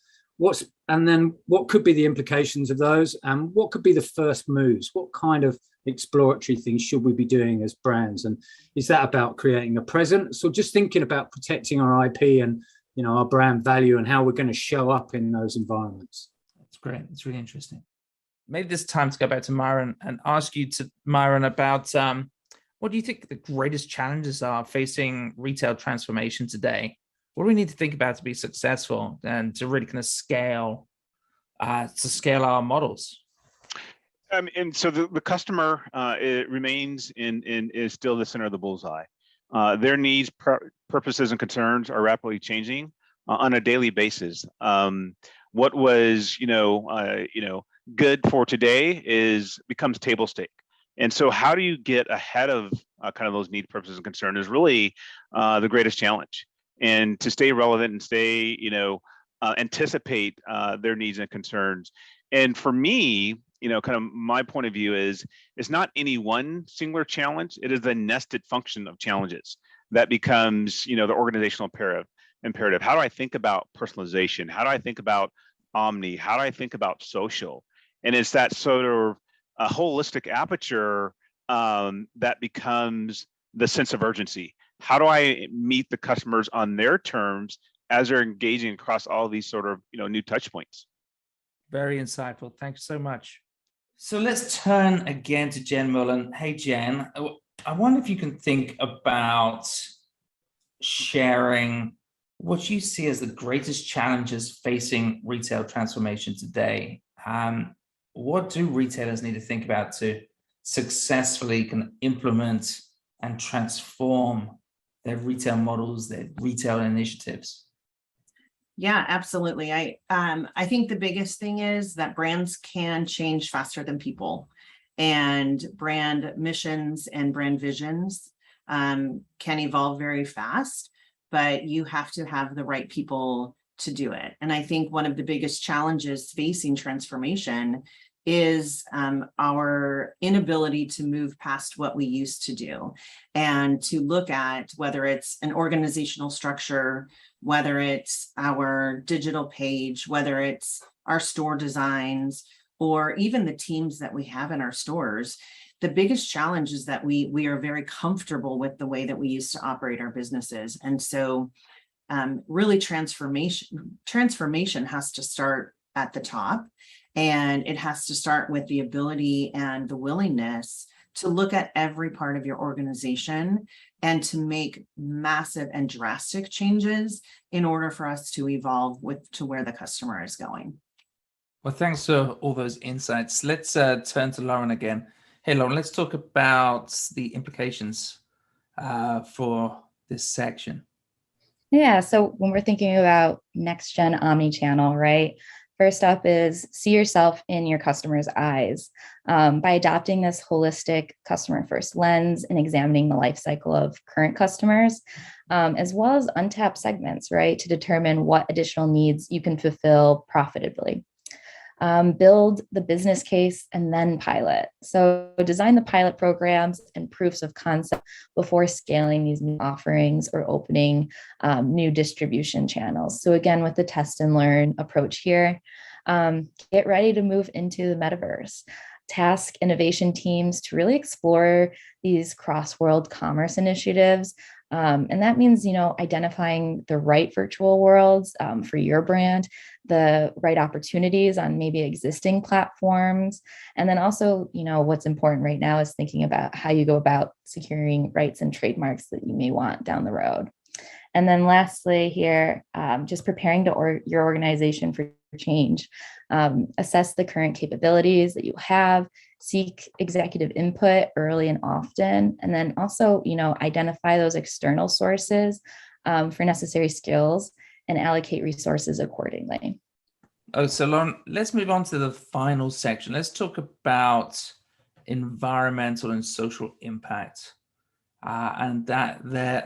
And then what could be the implications of those, and what could be the first moves? What kind of exploratory things should we be doing as brands? And is that about creating a presence, or just thinking about protecting our IP and, you know, our brand value and how we're going to show up in those environments? That's great. It's really interesting. Maybe this time to go back to Myron and ask you to Myron about what do you think the greatest challenges are facing retail transformation today? What do we need to think about to be successful and to really kind of scale our models? And so the customer it remains is still the center of the bullseye. Their needs, purposes, and concerns are rapidly changing on a daily basis. What was good for today becomes table stake. And so, how do you get ahead of kind of those needs, purposes, and concerns is really the greatest challenge. And to stay relevant and stay, anticipate their needs and concerns. And for me, kind of my point of view is it's not any one singular challenge. It is the nested function of challenges that becomes, the organizational imperative. How do I think about personalization? How do I think about omni? How do I think about social? And it's that sort of a holistic aperture that becomes the sense of urgency. How do I meet the customers on their terms as they're engaging across all these sort of, new touch points? Very insightful. Thank you so much. So let's turn again to Jen Mullen. Hey, Jen, I wonder if you can think about sharing what you see as the greatest challenges facing retail transformation today. What do retailers need to think about to successfully can implement and transform their retail models, their retail initiatives? Yeah, absolutely. I think the biggest thing is that brands can change faster than people, and brand missions and brand visions can evolve very fast, but you have to have the right people to do it. And I think one of the biggest challenges facing transformation is our inability to move past what we used to do and to look at whether it's an organizational structure, whether it's our digital page, whether it's our store designs, or even the teams that we have in our stores. The biggest challenge is that we are very comfortable with the way that we used to operate our businesses. And so really transformation has to start at the top. And it has to start with the ability and the willingness to look at every part of your organization and to make massive and drastic changes in order for us to evolve to where the customer is going. Well, thanks for all those insights. Let's turn to Lauren again. Hey, Lauren, let's talk about the implications for this section. Yeah, so when we're thinking about next-gen omnichannel, right? First up is see yourself in your customer's eyes. By adopting this holistic customer-first lens and examining the life cycle of current customers, as well as untapped segments, right, to determine what additional needs you can fulfill profitably. Build the business case and then pilot. So design the pilot programs and proofs of concept before scaling these new offerings or opening new distribution channels. So again, with the test and learn approach here, get ready to move into the metaverse. Task innovation teams to really explore these cross-world commerce initiatives. And that means, identifying the right virtual worlds for your brand, the right opportunities on maybe existing platforms. And then also, what's important right now is thinking about how you go about securing rights and trademarks that you may want down the road. And then lastly here, just preparing your organization for change. Assess the current capabilities that you have, seek executive input early and often, and then also, identify those external sources for necessary skills and allocate resources accordingly. Oh, so Lauren, let's move on to the final section. Let's talk about environmental and social impact and that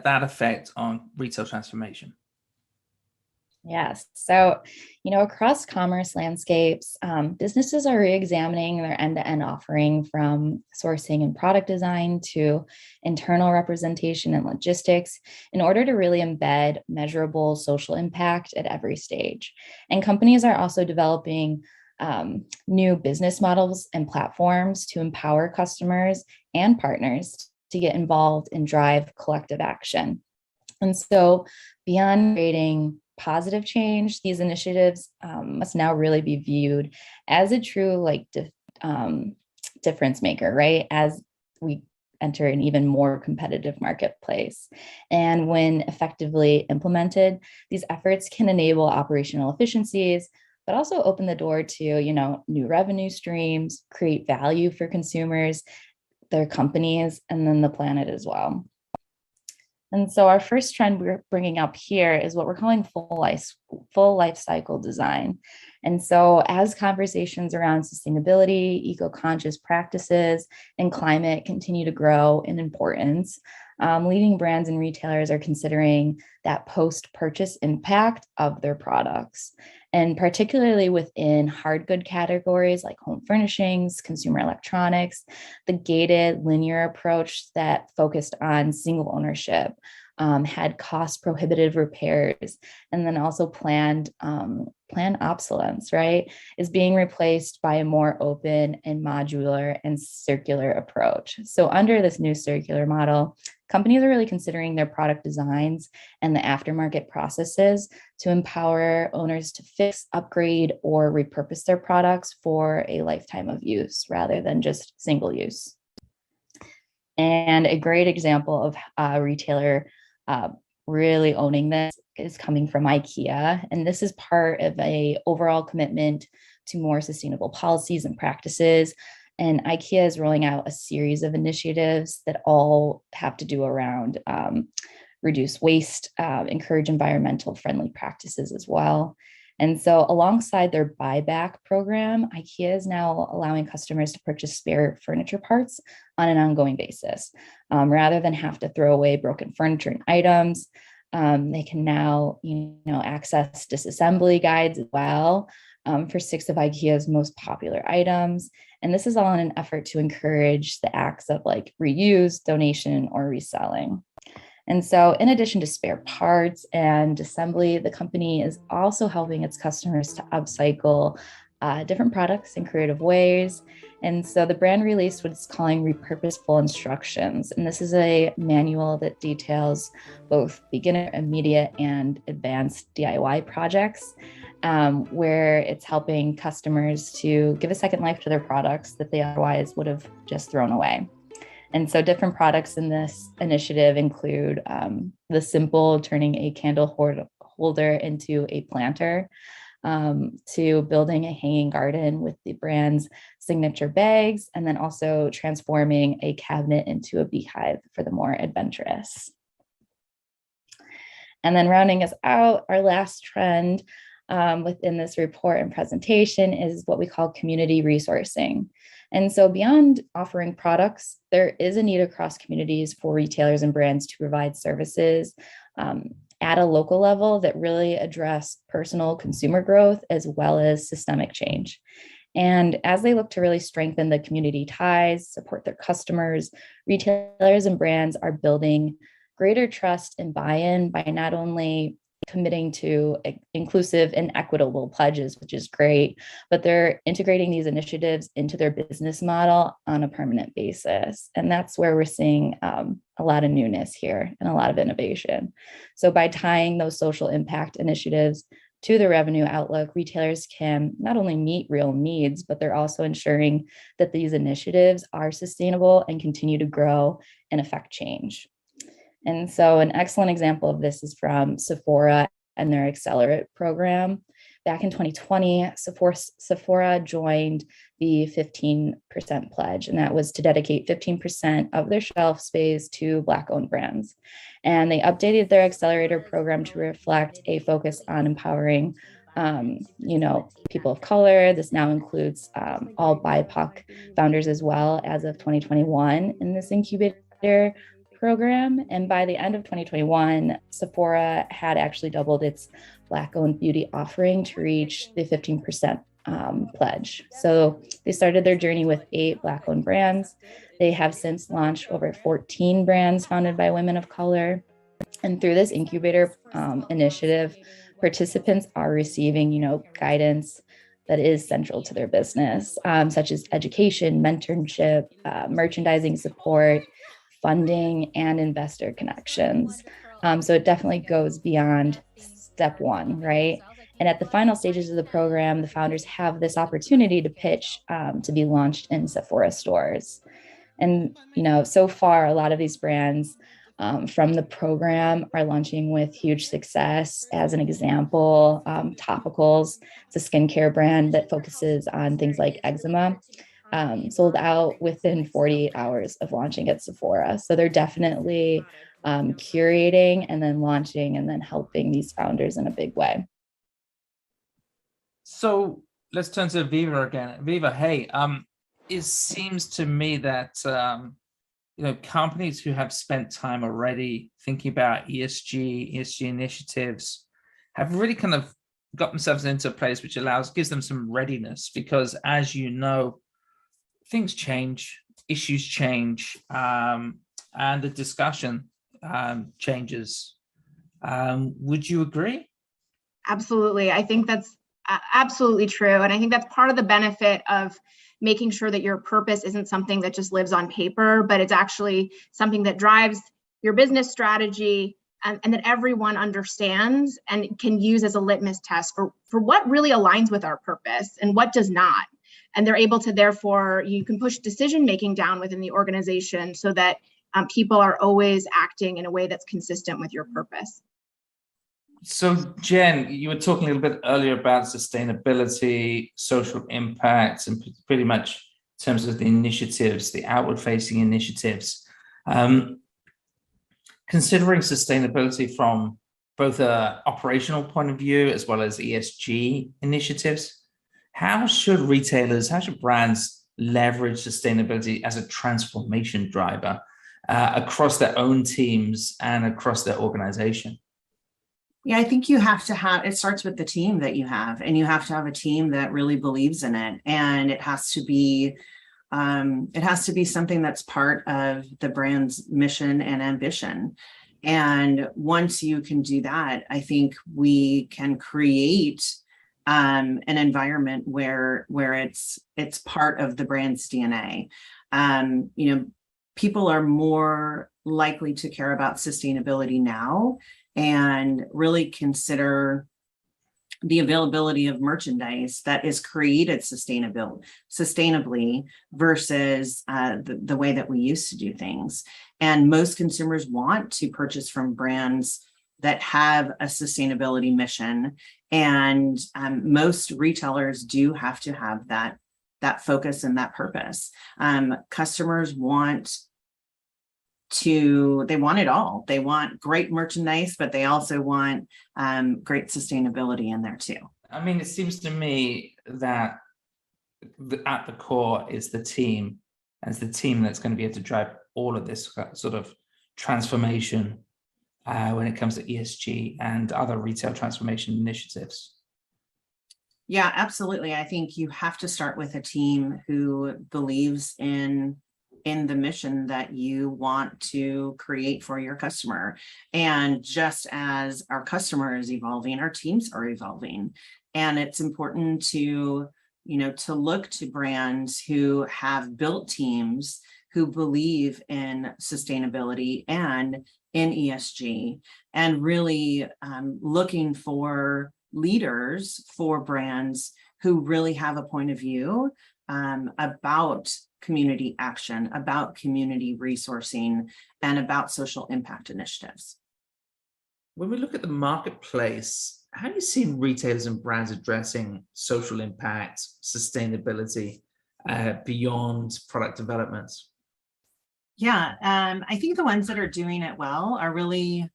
effect on retail transformation. Yes. So, across commerce landscapes, businesses are re-examining their end-to-end offering from sourcing and product design to internal representation and logistics in order to really embed measurable social impact at every stage. And companies are also developing new business models and platforms to empower customers and partners to get involved and drive collective action. And so beyond creating positive change, these initiatives must now really be viewed as a true difference maker, right? As we enter an even more competitive marketplace. And when effectively implemented, these efforts can enable operational efficiencies, but also open the door to, new revenue streams, create value for consumers, their companies, and then the planet as well. And so our first trend we're bringing up here is what we're calling full life cycle design. And so as conversations around sustainability, eco-conscious practices, and climate continue to grow in importance, leading brands and retailers are considering that post-purchase impact of their products. And particularly within hard good categories like home furnishings, consumer electronics, the gated linear approach that focused on single ownership had cost prohibitive repairs, and then also planned obsolescence, right, is being replaced by a more open and modular and circular approach. So under this new circular model, companies are really considering their product designs and the aftermarket processes to empower owners to fix, upgrade, or repurpose their products for a lifetime of use rather than just single use. And a great example of a retailer really owning this is coming from IKEA. And this is part of an overall commitment to more sustainable policies and practices. And IKEA is rolling out a series of initiatives that all have to do around reduce waste, encourage environmental friendly practices as well. And so alongside their buyback program, IKEA is now allowing customers to purchase spare furniture parts on an ongoing basis. Rather than have to throw away broken furniture and items, they can now access disassembly guides as well for 6 of IKEA's most popular items. And this is all in an effort to encourage the acts of reuse, donation, or reselling. And so in addition to spare parts and assembly, the company is also helping its customers to upcycle different products in creative ways. And so the brand released what it's calling repurposeful instructions. And this is a manual that details both beginner, immediate, and advanced DIY projects, where it's helping customers to give a second life to their products that they otherwise would have just thrown away. And so different products in this initiative include the simple turning a candle holder into a planter, to building a hanging garden with the brand's signature bags, and then also transforming a cabinet into a beehive for the more adventurous. And then rounding us out, our last trend within this report and presentation is what we call community resourcing. And so beyond offering products, there is a need across communities for retailers and brands to provide services at a local level that really address personal consumer growth as well as systemic change. And as they look to really strengthen the community ties, support their customers, retailers and brands are building greater trust and buy-in by not only committing to inclusive and equitable pledges, which is great, but they're integrating these initiatives into their business model on a permanent basis. And that's where we're seeing a lot of newness here and a lot of innovation. So by tying those social impact initiatives to the revenue outlook, retailers can not only meet real needs, but they're also ensuring that these initiatives are sustainable and continue to grow and affect change. And so an excellent example of this is from Sephora and their Accelerate program. Back in 2020, Sephora joined the 15% pledge, and that was to dedicate 15% of their shelf space to Black-owned brands. And they updated their accelerator program to reflect a focus on empowering people of color. This now includes all BIPOC founders as well as of 2021 in this incubator program. And by the end of 2021, Sephora had actually doubled its Black-owned beauty offering to reach the 15% pledge. So they started their journey with 8 Black-owned brands. They have since launched over 14 brands founded by women of color. And through this incubator initiative, participants are receiving, guidance, that is central to their business, such as education, mentorship, merchandising support, funding, and investor connections. So it definitely goes beyond step one, right? And at the final stages of the program, the founders have this opportunity to pitch to be launched in Sephora stores. And, so far, a lot of these brands from the program are launching with huge success. As an example, Topicals, it's a skincare brand that focuses on things like eczema, sold out within 48 hours of launching at Sephora. So they're definitely curating and then launching and then helping these founders in a big way. So let's turn to Viva again. Viva, hey, it seems to me that companies who have spent time already thinking about ESG initiatives have really kind of got themselves into a place which gives them some readiness, because as you know, things change, issues change, and the discussion changes. Would you agree? Absolutely. I think that's absolutely true. And I think that's part of the benefit of making sure that your purpose isn't something that just lives on paper, but it's actually something that drives your business strategy and that everyone understands and can use as a litmus test for what really aligns with our purpose and what does not. And they're able to, therefore, you can push decision-making down within the organization so that people are always acting in a way that's consistent with your purpose. So Jen, you were talking a little bit earlier about sustainability, social impact, and pretty much in terms of the initiatives, the outward-facing initiatives. Considering sustainability from both an operational point of view as well as ESG initiatives, how should brands leverage sustainability as a transformation driver across their own teams and across their organization? Yeah, I think it starts with the team that you have, and you have to have a team that really believes in it. And it has to be something that's part of the brand's mission and ambition. And once you can do that, I think we can create an environment where it's part of the brand's DNA. People are more likely to care about sustainability now and really consider the availability of merchandise that is created sustainably versus the way that we used to do things. And most consumers want to purchase from brands that have a sustainability mission. And most retailers do have to have that focus and that purpose. Customers want it all. They want great merchandise, but they also want great sustainability in there too. I mean, it seems to me that at the core is the team, and it's the team that's going to be able to drive all of this sort of transformation when it comes to ESG and other retail transformation initiatives. Yeah, absolutely. I think you have to start with a team who believes in the mission that you want to create for your customer. And just as our customer is evolving, our teams are evolving. And it's important to look to brands who have built teams who believe in sustainability and in ESG, and really looking for leaders for brands who really have a point of view about community action, about community resourcing, and about social impact initiatives. When we look at the marketplace, how do you see retailers and brands addressing social impact, sustainability beyond product development? Yeah, I think the ones that are doing it well are really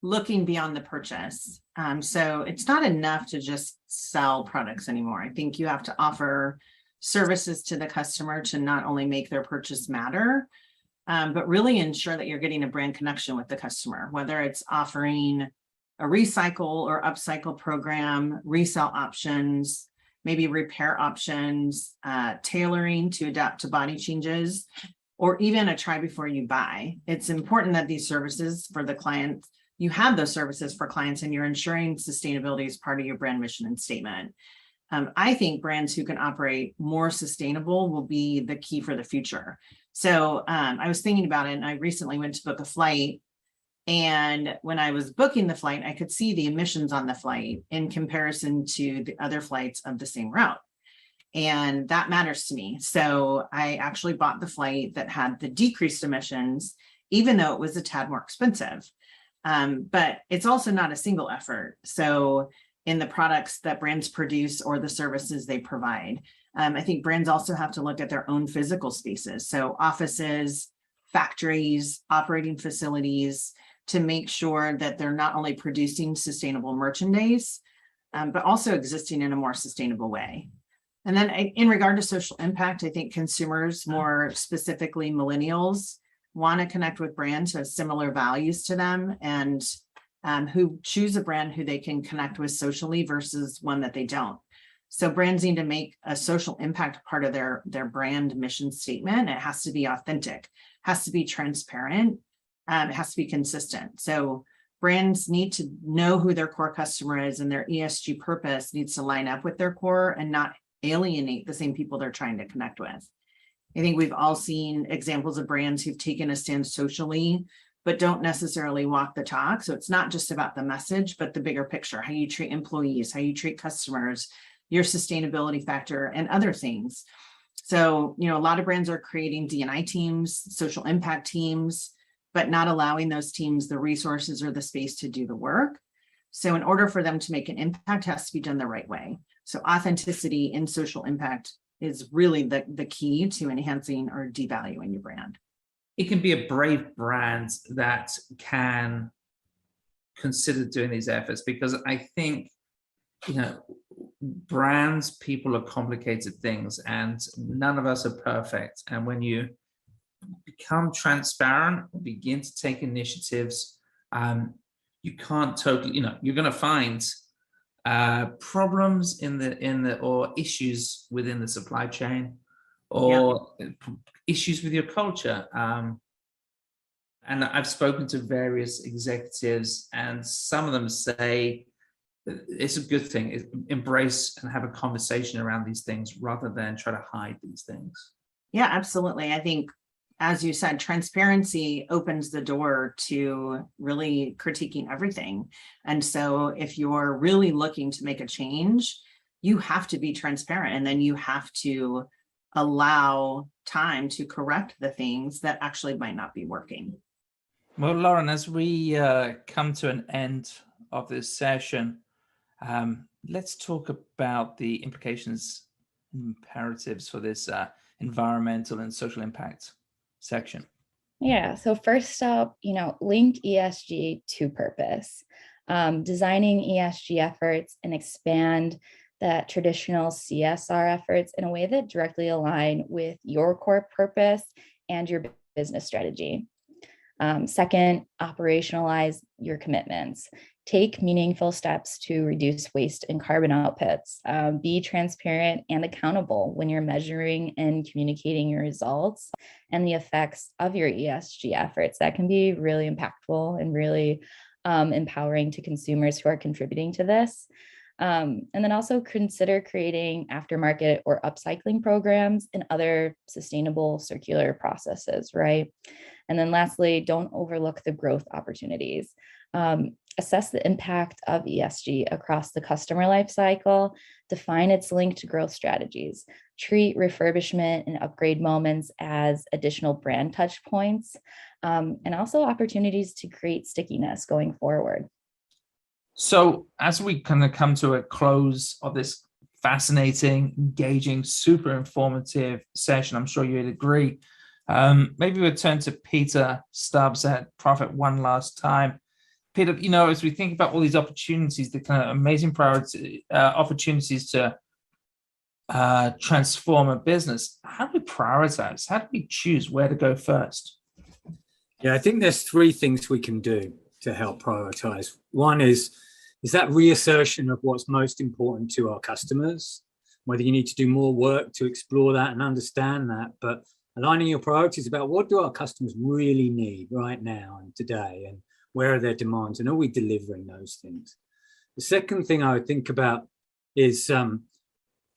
looking beyond the purchase. So it's not enough to just sell products anymore. I think you have to offer services to the customer to not only make their purchase matter, but really ensure that you're getting a brand connection with the customer, whether it's offering a recycle or upcycle program, resale options, maybe repair options, tailoring to adapt to body changes, or even a try before you buy. It's important that these services for the clients, you have those services for clients, and you're ensuring sustainability is part of your brand mission and statement. I think brands who can operate more sustainable will be the key for the future. So I was thinking about it, and I recently went to book a flight. And when I was booking the flight, I could see the emissions on the flight in comparison to the other flights of the same route. And that matters to me. So I actually bought the flight that had the decreased emissions, even though it was a tad more expensive. But it's also not a single effort. So in the products that brands produce or the services they provide, I think brands also have to look at their own physical spaces. So offices, factories, operating facilities, to make sure that they're not only producing sustainable merchandise, but also existing in a more sustainable way. And then in regard to social impact, I think consumers, more specifically millennials, want to connect with brands who have similar values to them, and who choose a brand who they can connect with socially versus one that they don't. So brands need to make a social impact part of their brand mission statement. It has to be authentic, has to be transparent, it has to be consistent. So brands need to know who their core customer is, and their ESG purpose needs to line up with their core and not alienate the same people they're trying to connect with. I think we've all seen examples of brands who've taken a stand socially, but don't necessarily walk the talk. So it's not just about the message, but the bigger picture, how you treat employees, how you treat customers, your sustainability factor, and other things. So, a lot of brands are creating D&I teams, social impact teams, but not allowing those teams the resources or the space to do the work. So in order for them to make an impact, it has to be done the right way. So authenticity in social impact is really the key to enhancing or devaluing your brand. It can be a brave brand that can consider doing these efforts, because I think, brands, people are complicated things, and none of us are perfect. And when you become transparent, begin to take initiatives, you can't totally, you're going to find problems or issues within the supply chain, or issues with your culture. And I've spoken to various executives, and some of them say it's a good thing. Embrace and have a conversation around these things rather than try to hide these things. Yeah, absolutely. I think, as you said, transparency opens the door to really critiquing everything. And so if you're really looking to make a change, you have to be transparent, and then you have to allow time to correct the things that actually might not be working. Well, Lauren, as we come to an end of this session, let's talk about the implications and imperatives for this environmental and social impact section. Yeah, so first up, link ESG to purpose. Designing ESG efforts and expand that traditional CSR efforts in a way that directly align with your core purpose and your business strategy. Second, operationalize your commitments. Take meaningful steps to reduce waste and carbon outputs. Be transparent and accountable when you're measuring and communicating your results and the effects of your ESG efforts. That can be really impactful and really empowering to consumers who are contributing to this. And then also consider creating aftermarket or upcycling programs and other sustainable circular processes, right? And then lastly, don't overlook the growth opportunities. Assess the impact of ESG across the customer life cycle, define its link to growth strategies, treat refurbishment and upgrade moments as additional brand touch points, and also opportunities to create stickiness going forward. So as we kind of come to a close of this fascinating, engaging, super informative session, I'm sure you'd agree, maybe we'll turn to Peter Stubbs at Prophet one last time. Peter, as we think about all these opportunities, the kind of amazing opportunities to transform a business, how do we prioritize? How do we choose where to go first? Yeah, I think there's three things we can do to help prioritize. One is that reassertion of what's most important to our customers, whether you need to do more work to explore that and understand that, but aligning your priorities about what do our customers really need right now and today, and where are their demands, and are we delivering those things? The second thing I would think about is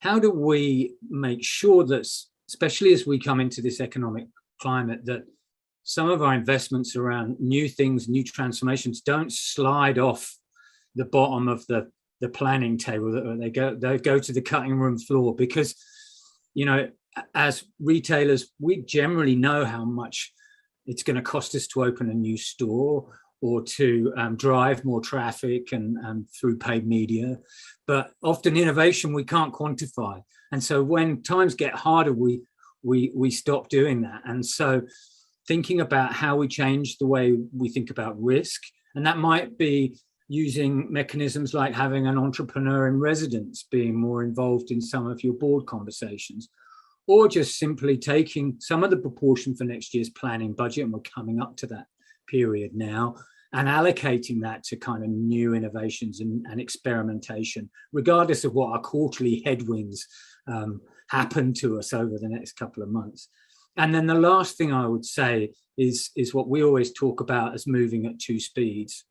how do we make sure that, especially as we come into this economic climate, that some of our investments around new things, new transformations don't slide off the bottom of the planning table, that they go to the cutting room floor? Because, you know, as retailers, we generally know how much it's going to cost us to open a new store or to drive more traffic and through paid media. But often innovation we can't quantify. And so when times get harder, we stop doing that. And so thinking about how we change the way we think about risk, and that might be using mechanisms like having an entrepreneur in residence being more involved in some of your board conversations, or just simply taking some of the proportion for next year's planning budget, and we're coming up to that period now, and allocating that to kind of new innovations and experimentation, regardless of what our quarterly headwinds happen to us over the next couple of months. And then the last thing I would say is what we always talk about as moving at two speeds,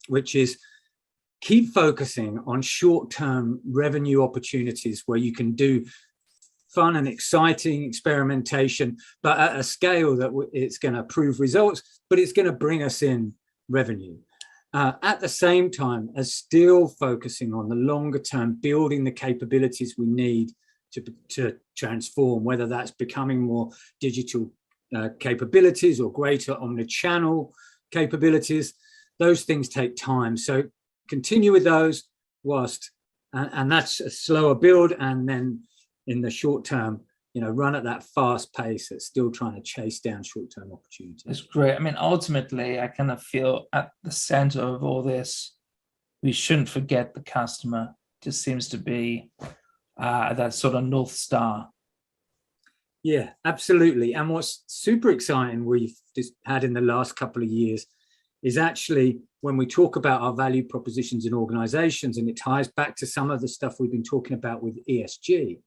which is keep focusing on short-term revenue opportunities where you can do fun and exciting experimentation, but at a scale that it's going to prove results, but it's going to bring us in revenue. At the same time as still focusing on the longer term, building the capabilities we need to transform, whether that's becoming more digital capabilities or greater omnichannel capabilities. Those things take time. So continue with those whilst, and that's a slower build. And then in the short term, you know, run at that fast pace that's still trying to chase down short-term opportunities. That's great. I mean, ultimately, I kind of feel at the center of all this, we shouldn't forget the customer. Just seems to be that sort of North Star. Yeah, absolutely. And what's super exciting we've just had in the last couple of years is actually when we talk about our value propositions in organizations, and it ties back to some of the stuff we've been talking about with ESG,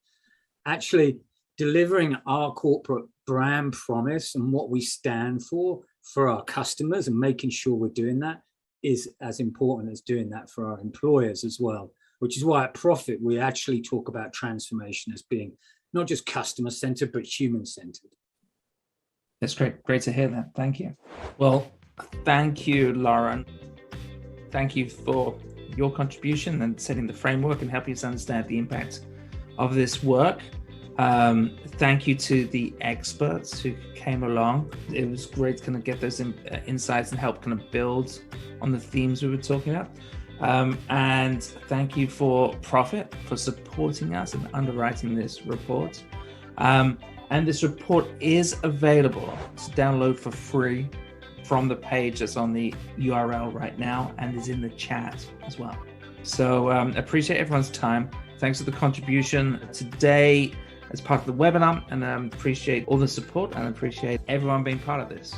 actually delivering our corporate brand promise and what we stand for our customers, and making sure we're doing that is as important as doing that for our employers as well, which is why at Prophet, we actually talk about transformation as being not just customer-centered, but human-centered. That's great. Great to hear that. Thank you. Well, thank you, Lauren. Thank you for your contribution and setting the framework and helping us understand the impact of this work. Thank you to the experts who came along. It was great to kind of get those insights and help kind of build on the themes we were talking about. And thank you for Prophet for supporting us and underwriting this report. And this report is available to download for free from the page that's on the URL right now and is in the chat as well. So appreciate everyone's time. Thanks for the contribution today as part of the webinar, and appreciate all the support and appreciate everyone being part of this.